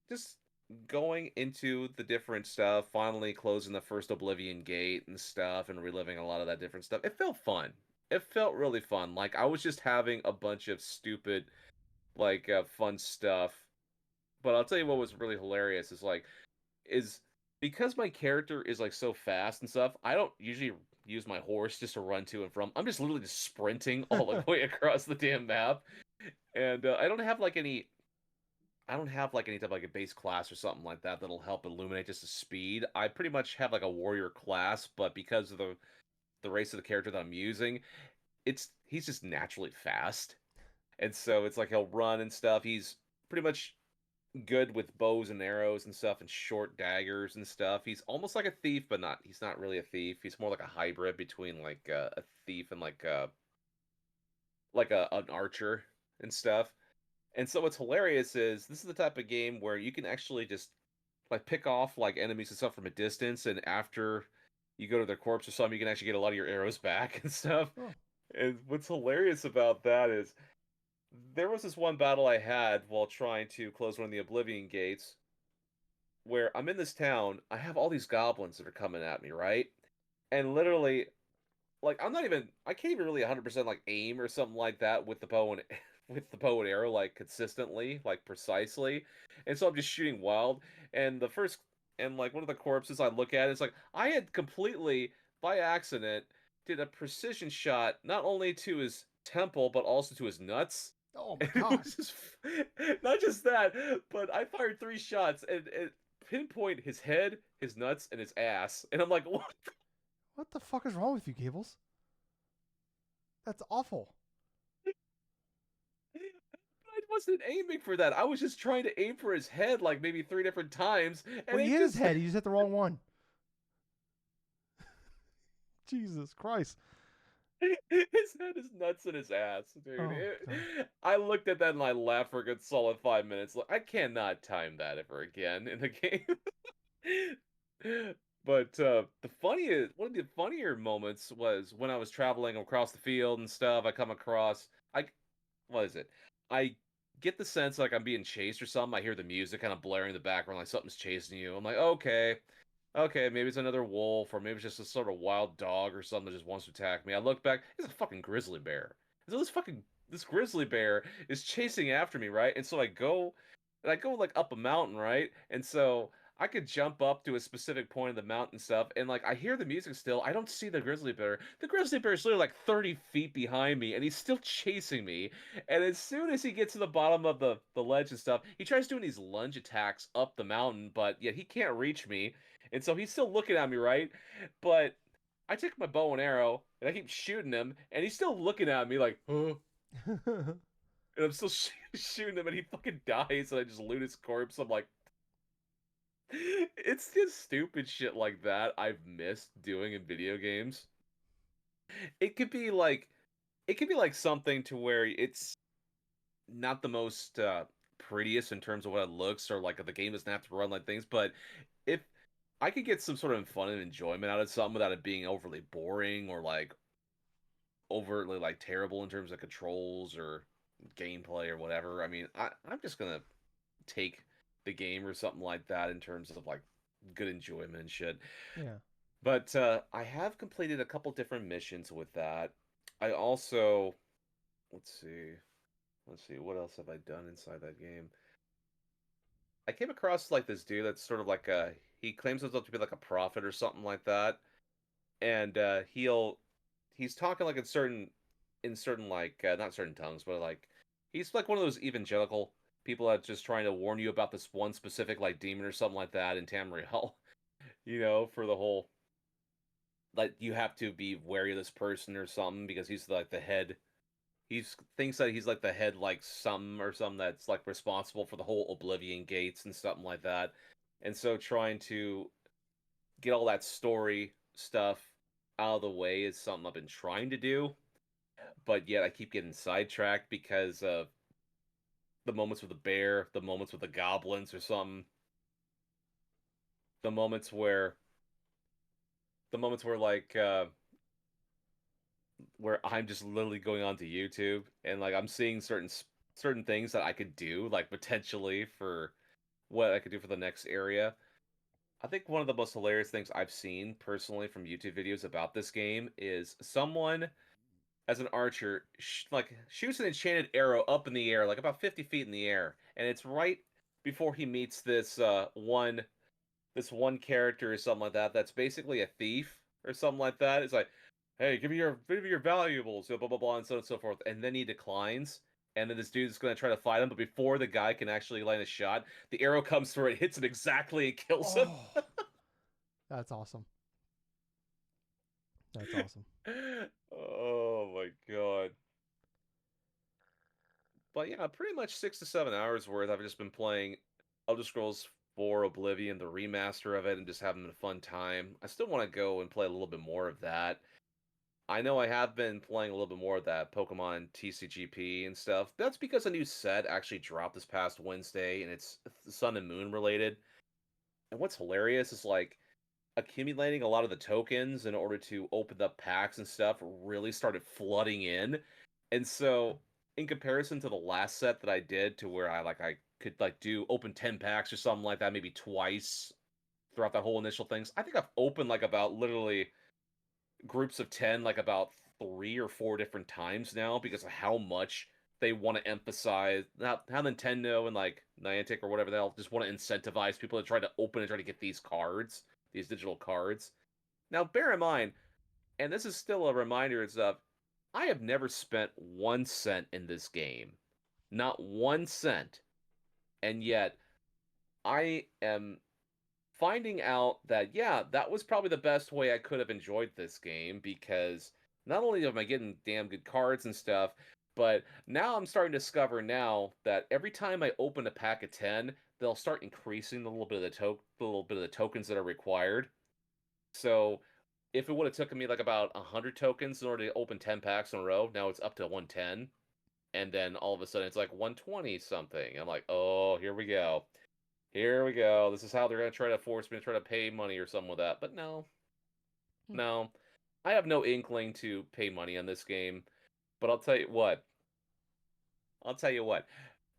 [SPEAKER 2] just going into the different stuff, finally closing the first Oblivion gate and stuff, and reliving a lot of that different stuff, it felt fun. It felt really fun. Like I was just having a bunch of stupid, like fun stuff. But I'll tell you what was really hilarious is because my character is like so fast and stuff. I don't usually use my horse just to run to and from. I'm just literally just sprinting all the way across the damn map, and I don't have like any type of like a base class or something like that that'll help illuminate just the speed. I pretty much have like a warrior class, but because of the race of the character that I'm using, he's just naturally fast. And so it's like he'll run and stuff. He's pretty much good with bows and arrows and stuff and short daggers and stuff. He's almost like a thief, but he's not really a thief. He's more like a hybrid between like a thief and like an archer and stuff. And so what's hilarious is this is the type of game where you can actually just like pick off like enemies and stuff from a distance, and after you go to their corpse or something, you can actually get a lot of your arrows back and stuff.
[SPEAKER 1] Oh,
[SPEAKER 2] And what's hilarious about that is there was this one battle I had while trying to close one of the Oblivion gates where I'm in this town, I have all these goblins that are coming at me, right? And literally, like I can't even really 100% like aim or something like that with the bow and with the bow and arrow like consistently, like precisely. And so I'm just shooting wild. And the first and like one of the corpses I look at is like I had completely by accident did a precision shot not only to his temple but also to his nuts.
[SPEAKER 1] oh my
[SPEAKER 2] And it
[SPEAKER 1] God.
[SPEAKER 2] was just not just that, but I fired 3 shots and it pinpoint his head, his nuts, and his ass. And I'm like, what?
[SPEAKER 1] What the fuck is wrong with you, Gables? That's awful.
[SPEAKER 2] I wasn't aiming for that. I was just trying to aim for his head like maybe 3 different times,
[SPEAKER 1] Well,
[SPEAKER 2] and
[SPEAKER 1] you
[SPEAKER 2] it
[SPEAKER 1] hit his
[SPEAKER 2] just
[SPEAKER 1] head. You just hit the wrong one. Jesus Christ.
[SPEAKER 2] his head is nuts in his ass, dude.
[SPEAKER 1] Oh God.
[SPEAKER 2] I looked at that and I laughed for a good solid 5 minutes. Like, I cannot time that ever again in the game. But the funniest, one of the funnier moments was when I was traveling across the field and stuff. I come across, what is it? I get the sense like I'm being chased or something. I hear the music kind of blaring in the background, like something's chasing you. I'm like, okay, okay, maybe it's another wolf, or maybe it's just a sort of wild dog or something that just wants to attack me. I look back, it's a fucking grizzly bear. And so this grizzly bear is chasing after me, right? And so I go like up a mountain, right? And so I could jump up to a specific point of the mountain stuff, and like I hear the music still. I don't see the grizzly bear. The grizzly bear is literally like 30 feet behind me, and he's still chasing me. And as soon as he gets to the bottom of the ledge and stuff, he tries doing these lunge attacks up the mountain, but yet he can't reach me. And so he's still looking at me, right? But I take my bow and arrow, and I keep shooting him, and he's still looking at me like, huh? And I'm still shooting him, and he fucking dies, and I just loot his corpse. I'm like, it's just stupid shit like that I've missed doing in video games. It could be like it could be like something to where it's not the most prettiest in terms of what it looks, or like the game doesn't have to run like things, but if I could get some sort of fun and enjoyment out of something without it being overly boring or like overtly like terrible in terms of controls or gameplay or whatever. I mean, I'm just gonna take the game or something like that in terms of like good enjoyment and shit.
[SPEAKER 1] Yeah.
[SPEAKER 2] But I have completed a couple different missions with that. I also let's see, what else have I done inside that game? I came across like this dude that's sort of like a he claims himself to be like a prophet or something like that, and he's talking like in certain like not certain tongues, but like he's like one of those evangelical people that's just trying to warn you about this one specific like demon or something like that in Tamriel, for the whole like you have to be wary of this person or something because he's like the head. He's thinks that he's like the head like some or something that's like responsible for the whole Oblivion gates and something like that. And so trying to get all that story stuff out of the way is something I've been trying to do, but yet I keep getting sidetracked because of the moments with the bear, the moments with the goblins or something, the moments where like where I'm just literally going onto YouTube and like I'm seeing certain things that I could do like potentially for what I could do for the next area. I think one of the most hilarious things I've seen personally from YouTube videos about this game is someone as an archer like shoots an enchanted arrow up in the air like about 50 feet in the air, and it's right before he meets this one character or something like that that's basically a thief or something like that. It's like, hey, give me your valuables, blah blah blah, and so on and so forth. And then he declines, and then this dude's gonna try to fight him, but before the guy can actually land a shot, the arrow comes through, it hits him exactly, and kills him.
[SPEAKER 1] Oh, that's awesome. That's awesome.
[SPEAKER 2] Oh my god. But yeah, pretty much 6 to 7 hours worth. I've just been playing Elder Scrolls 4 Oblivion, the remaster of it, and just having a fun time. I still want to go and play a little bit more of that. I know I have been playing a little bit more of that Pokemon TCGP and stuff. That's because a new set actually dropped this past Wednesday, and it's Sun and Moon related. And what's hilarious is like accumulating a lot of the tokens in order to open up packs and stuff really started flooding in. And so in comparison to the last set that I did to where I could like do open 10 packs or something like that maybe twice throughout that whole initial things. I think I've opened like about literally groups of 10 like about 3 or 4 different times now because of how much they want to emphasize how Nintendo and like Niantic or whatever they'll just want to incentivize people to try to open and try to get these cards, these digital cards. Now, bear in mind, and this is still a reminder, is of I have never spent 1 cent in this game, not 1 cent, and yet I am finding out that yeah, that was probably the best way I could have enjoyed this game because not only am I getting damn good cards and stuff, but now I'm starting to discover now that every time I open a pack of 10, they'll start increasing the little bit of the little bit of the tokens that are required. So if it would have taken me like about 100 tokens in order to open 10 packs in a row, now it's up to 110, and then all of a sudden it's like 120 something. I'm like, "Oh, here we go. Here we go. This is how they're going to try to force me to try to pay money or something with that." But no,
[SPEAKER 1] Hmm.
[SPEAKER 2] no. I have no inkling to pay money on this game. But I'll tell you what. I'll tell you what.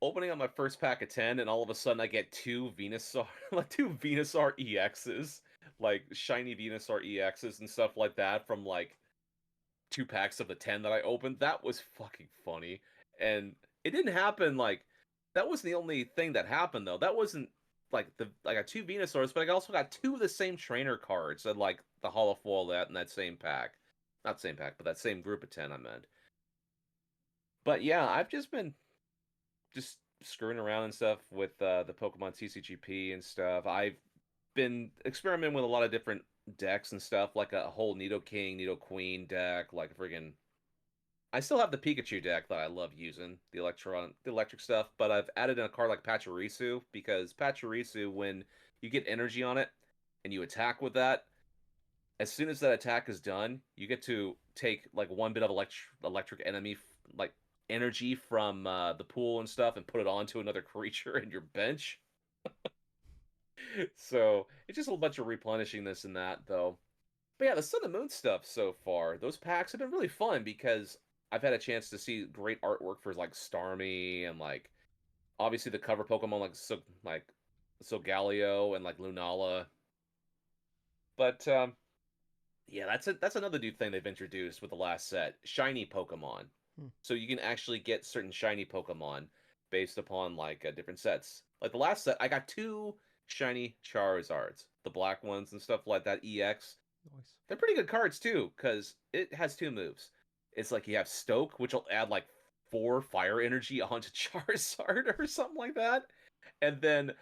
[SPEAKER 2] Opening up my first pack of 10 and all of a sudden I get two Venusaur like two Venusaur EXs, like shiny Venusaur EXs and stuff like that from like 2 packs of the 10 that I opened. That was fucking funny. And it didn't happen like that wasn't the only thing that happened though. That wasn't like the I got two Venusaurs, but I also got two of the same trainer cards and like the Hollow Foil that in that same pack. Not same pack, but that same group of 10 I meant. But yeah, I've just been just screwing around and stuff with the Pokemon TCGP and stuff. I've been experimenting with a lot of different decks and stuff, like a whole Nidoking, Nidoqueen deck, like a friggin' I still have the Pikachu deck that I love using, the electric stuff, but I've added in a card like Pachirisu because Pachirisu, when you get energy on it and you attack with that, as soon as that attack is done, you get to take like one bit of electric enemy like energy from the pool and stuff and put it onto another creature in your bench. So it's just a bunch of replenishing this and that though. But yeah, the Sun and Moon stuff so far, those packs have been really fun because I've had a chance to see great artwork for like Starmie and like obviously the cover Pokemon like Solgaleo and like Lunala. But yeah, that's another new thing they've introduced with the last set, shiny Pokemon.
[SPEAKER 1] Hmm.
[SPEAKER 2] So you can actually get certain shiny Pokemon based upon like different sets. Like the last set, I got two shiny Charizards, the black ones and stuff like that. EX.
[SPEAKER 1] Nice.
[SPEAKER 2] They're pretty good cards too, because it has two moves. It's like you have Stoke, which will add like 4 fire energy onto Charizard or something like that. And then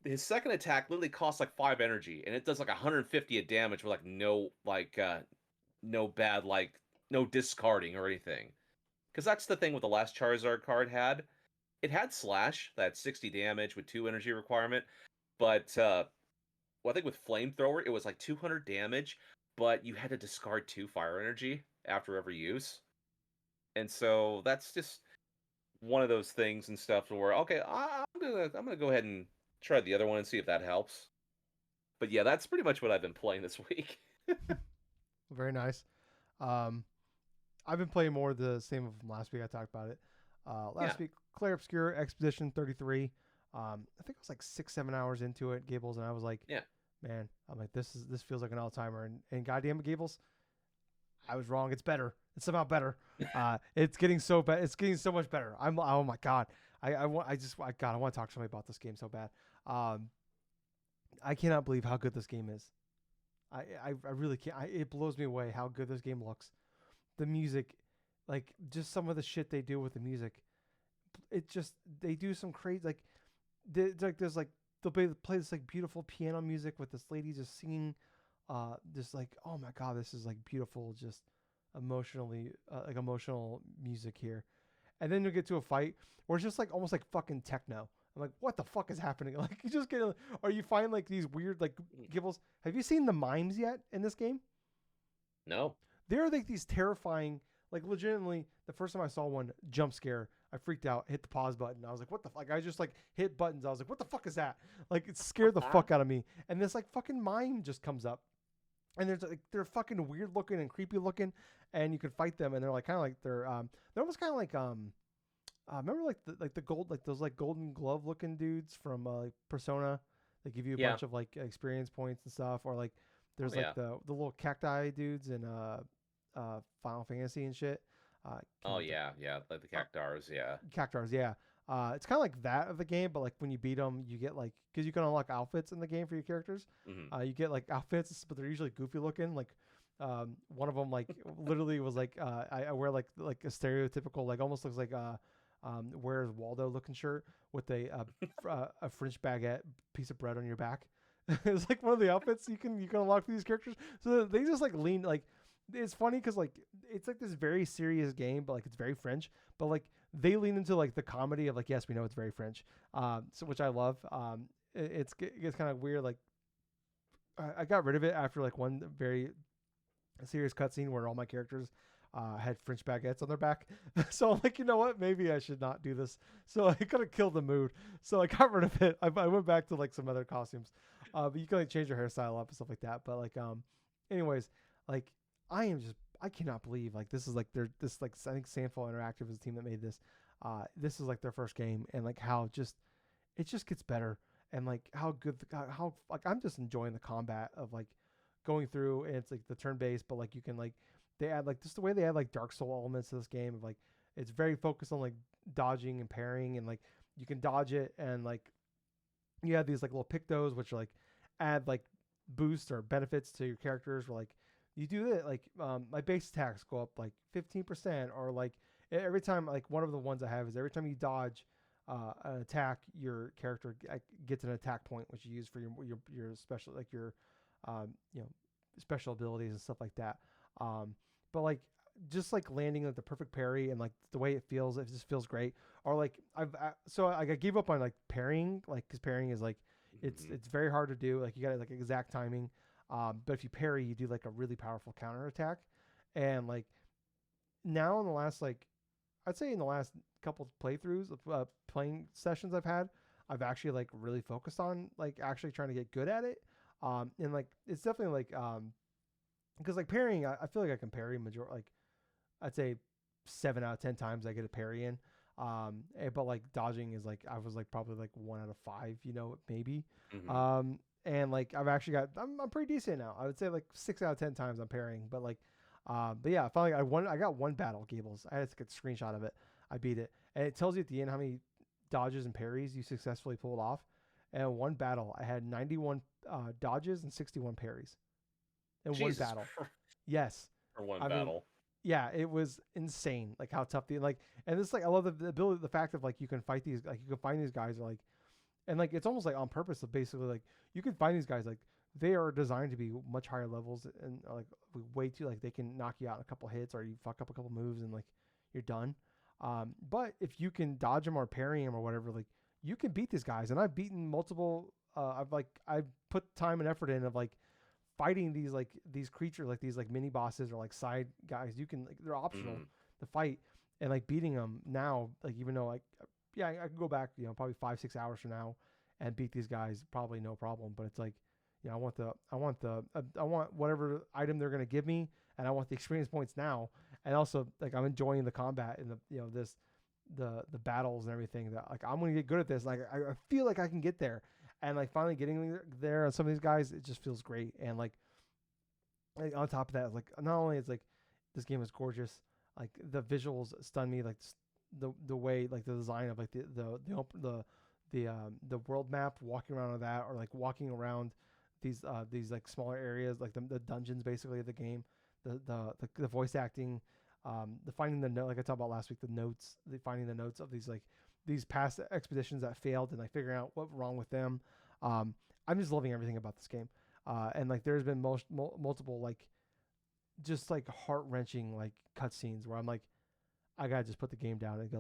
[SPEAKER 2] his second attack literally costs like 5 energy, and it does like 150 of damage with like no bad like no discarding or anything. Because that's the thing with the last Charizard card had. It had Slash, that had 60 damage with 2 energy requirement, but well, I think with Flamethrower, it was like 200 damage, but you had to discard 2 fire energy after every use. And so that's just one of those things and stuff where okay, I'm gonna go ahead and try the other one and see if that helps. But yeah, that's pretty much what I've been playing this week.
[SPEAKER 1] Very nice. Um, I've been playing more of the same from last week. I talked about it.
[SPEAKER 2] Yeah,
[SPEAKER 1] Last week, Clair Obscure Expedition 33. I think I was like 6, 7 hours into it, Gables, and I was like,
[SPEAKER 2] yeah.
[SPEAKER 1] man, I'm like, this feels like an all timer. And goddamn it, Gables, I was wrong. It's better. It's somehow better. It's getting so bad. It's getting so much better. Oh my god. I want to talk to somebody about this game so bad. Um, I cannot believe how good this game is. I really can't. It blows me away how good this game looks. The music, like just some of the shit they do with the music. It just they do some crazy there's like they'll play this like beautiful piano music with this lady just singing, just like oh my god, this is like beautiful, just emotionally like emotional music here, and then you'll get to a fight where it's just like almost like fucking techno. I'm like, what the fuck is happening? Like, you just get, or you find like these weird like Gibbles. Have you seen the mimes yet in this game?
[SPEAKER 2] No.
[SPEAKER 1] they're like these terrifying, like legitimately. The first time I saw one jump scare, I freaked out, hit the pause button. I was like, what the fuck? I just like hit buttons. I was like, what the fuck is that? Like it scared the fuck out of me. And this like fucking mime just comes up, and there's like they're fucking weird looking and creepy looking, and you can fight them, and they're like kind of like they're almost kind of like remember like the gold like those like golden glove looking dudes from like Persona. They give you a
[SPEAKER 2] Yeah.
[SPEAKER 1] bunch of like experience points and stuff, or like
[SPEAKER 2] Oh
[SPEAKER 1] there's like
[SPEAKER 2] yeah.
[SPEAKER 1] the little cacti dudes in Final Fantasy and shit. Can't
[SPEAKER 2] Oh
[SPEAKER 1] remember
[SPEAKER 2] yeah. Yeah. Like the
[SPEAKER 1] uh,
[SPEAKER 2] cactars. Yeah.
[SPEAKER 1] cactars, yeah. It's kind of like that of the game, but like when you beat them, you get like because you can unlock outfits in the game for your characters.
[SPEAKER 2] Hmm.
[SPEAKER 1] You get like outfits, but they're usually goofy looking. Like one of them like literally was like I wear like a stereotypical like almost looks like Where's Waldo looking shirt with a French baguette piece of bread on your back. It's like one of the outfits you can unlock for these characters. So they just like lean like it's funny because like it's like this very serious game, but like it's very French. But like they lean into like the comedy of like yes we know it's very French, so which I love. It's kind of weird. Like I got rid of it after like one very serious cutscene where all my characters had French baguettes on their back. So I'm like, you know what? Maybe I should not do this. So I kind of killed the mood. So I got rid of it. I went back to like some other costumes. But you can like change your hairstyle up and stuff like that. But like, anyways, like I cannot believe like this is like this like I think Sandfall Interactive is the team that made this. This is like their first game and like how just it just gets better and like how good how like I'm just enjoying the combat of like going through and it's like the turn based but like you can like they add like just the way they add like Dark Soul elements to this game of like it's very focused on like dodging and parrying and like you can dodge it and like you have these like little pictos which are like add like boosts or benefits to your characters where like you do it like my base attacks go up like 15% or like every time like one of the ones I have is every time you dodge an attack your character gets an attack point which you use for your special like your you know special abilities and stuff like that but like just like landing like the perfect parry and like the way it just feels great or like so like I gave up on like parrying like because parrying is like
[SPEAKER 2] Hmm.
[SPEAKER 1] it's very hard to do like you got like exact timing but if you parry you do like a really powerful counter attack and like now in the last like I'd say in the last couple playthroughs of playing sessions I've actually like really focused on like actually trying to get good at it and like it's definitely like because like parrying I feel like I can parry major like I'd say 7 out of 10 times I get a parry in. But like dodging is like I was like probably like 1 out of 5, you know, maybe.
[SPEAKER 2] Hmm.
[SPEAKER 1] And like I've actually got I'm pretty decent now. I would say like 6 out of 10 times I'm parrying, but like, but yeah, finally I got one battle Gables. I had to get a screenshot of it. I beat it, and it tells you at the end how many dodges and parries you successfully pulled off. And one battle I had 91 dodges and 61 parries in one
[SPEAKER 2] Jesus
[SPEAKER 1] battle.
[SPEAKER 2] Christ.
[SPEAKER 1] Yes,
[SPEAKER 2] For one
[SPEAKER 1] I mean
[SPEAKER 2] battle.
[SPEAKER 1] yeah, it was insane. Like how tough the like, and this like I love the ability, the fact of like you can fight these, like you can find these guys like, and like it's almost like on purpose of basically like you can find these guys like they are designed to be much higher levels and like way too like they can knock you out in a couple hits or you fuck up a couple moves and like you're done. But if you can dodge them or parry them or whatever, like you can beat these guys. And I've beaten multiple. I've put time and effort in of like fighting these creatures like these like mini bosses or like side guys you can like they're optional
[SPEAKER 2] Hmm.
[SPEAKER 1] to fight and like beating them now like even though like yeah I can go back you know probably 5-6 hours from now and beat these guys probably no problem but it's like you know I want whatever item they're going to give me and I want the experience points now and also like I'm enjoying the combat and the you know this the battles and everything that like I'm gonna get good at this like I feel like I can get there and like finally getting there on some of these guys it just feels great and like on top of that like not only is like this game is gorgeous like the visuals stun me like the way like the design of like the world map walking around on that or like walking around these like smaller areas like the dungeons basically of the game the voice acting the finding the note like I talked about last week the notes the finding the notes of these like these past expeditions that failed and like figuring out what's wrong with them I'm just loving everything about this game and like there's been multiple like just like heart wrenching like cutscenes where I'm like I gotta just put the game down and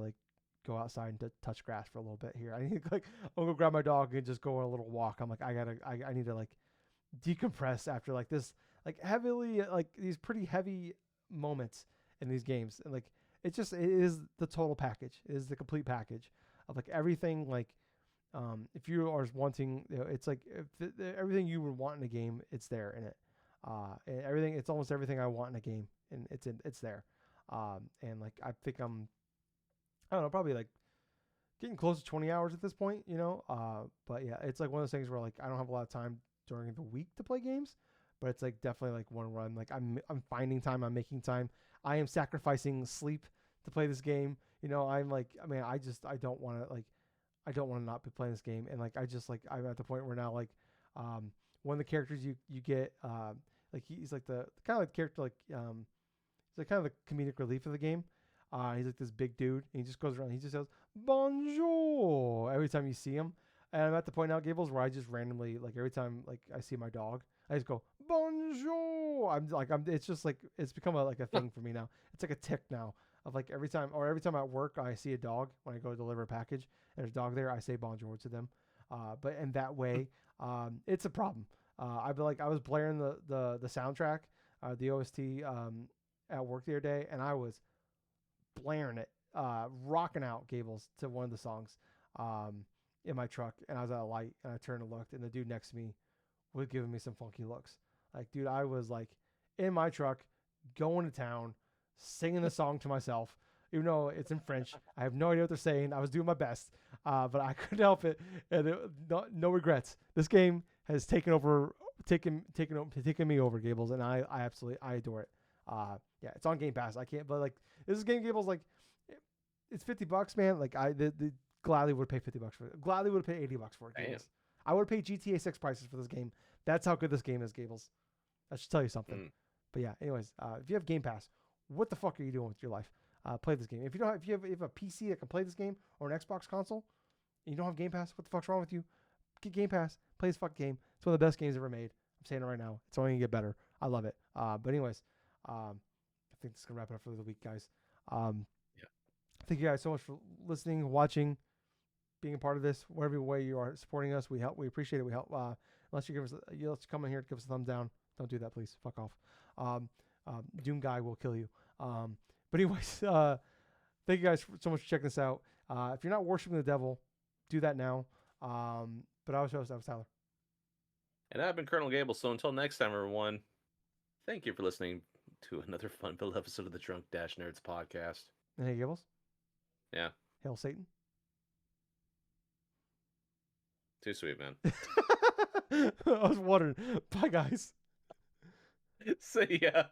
[SPEAKER 1] go outside and touch grass for a little bit here. I need like I'll go grab my dog and just go on a little walk. I'm like I need to like decompress after like this like heavily like these pretty heavy moments in these games, and like it is the total package. It is the complete package of like everything. Like if you are wanting, it's like if everything you would want in a game, it's there in it. And everything, it's almost everything I want in a game, and it's there. And like I think I don't know, probably like getting close to 20 hours at this point, you know. But yeah, it's like one of those things where like I don't have a lot of time during the week to play games, but it's like definitely like one where I'm finding time, I'm making time. I am sacrificing sleep to play this game. You know, I'm like, I mean, I don't want to like I don't want to not be playing this game, and like I just like I'm at the point where now like one of the characters you get like he's like the kind of like character like he's like kind of the comedic relief of the game. He's like this big dude, and he just goes around. He just says "Bonjour" every time you see him. And I'm at the point now, Gables, where I just randomly like every time like I see my dog, I just go "Bonjour." It's just like it's become like a thing for me now. It's like a tick now of like every time at work I see a dog when I go to deliver a package and there's a dog there, I say "Bonjour" to them. But in that way, it's a problem. I was blaring the soundtrack, the OST at work the other day, and I was blaring it, rocking out Gables to one of the songs in my truck, and I was at a light, and I turned and looked, and the dude next to me was giving me some funky looks. Like, dude, I was like in my truck, going to town, singing the song to myself, even though it's in French. I have no idea what they're saying. I was doing my best, but I couldn't help it, and no regrets. This game has taken me over, Gables, and I absolutely I adore it. Yeah, it's on Game Pass. I can't, but like this is Game Gables like it's $50, man. Like the gladly would pay $50 for it. Gladly would pay $80 for it. Gables. I would pay GTA 6 prices for this game. That's how good this game is, Gables. That should tell you something. But yeah, anyways, if you have Game Pass, what the fuck are you doing with your life? Play this game. If you have a PC that can play this game or an Xbox console, and you don't have Game Pass, what the fuck's wrong with you? Get Game Pass. Play this fucking game. It's one of the best games ever made. I'm saying it right now. It's only gonna get better. I love it. But anyways, I think this is gonna wrap it up for the week, guys.
[SPEAKER 2] Yeah.
[SPEAKER 1] Thank you guys so much for listening, watching, being a part of this. Whatever way you are supporting us, we appreciate it. We help. Unless you come in here to give us a thumbs down. Don't do that, please. Fuck off. Doom Guy will kill you. But anyways, thank you guys so much for checking this out. If you're not worshiping the devil, do that now. But I was Tyler.
[SPEAKER 2] And I've been Colonel Gable. So until next time, everyone, thank you for listening to another fun-filled episode of the Drunk-Nerds podcast.
[SPEAKER 1] And hey, Gables.
[SPEAKER 2] Yeah.
[SPEAKER 1] Hail Satan.
[SPEAKER 2] Too sweet, man.
[SPEAKER 1] I was wondering. Bye, guys.
[SPEAKER 2] See ya.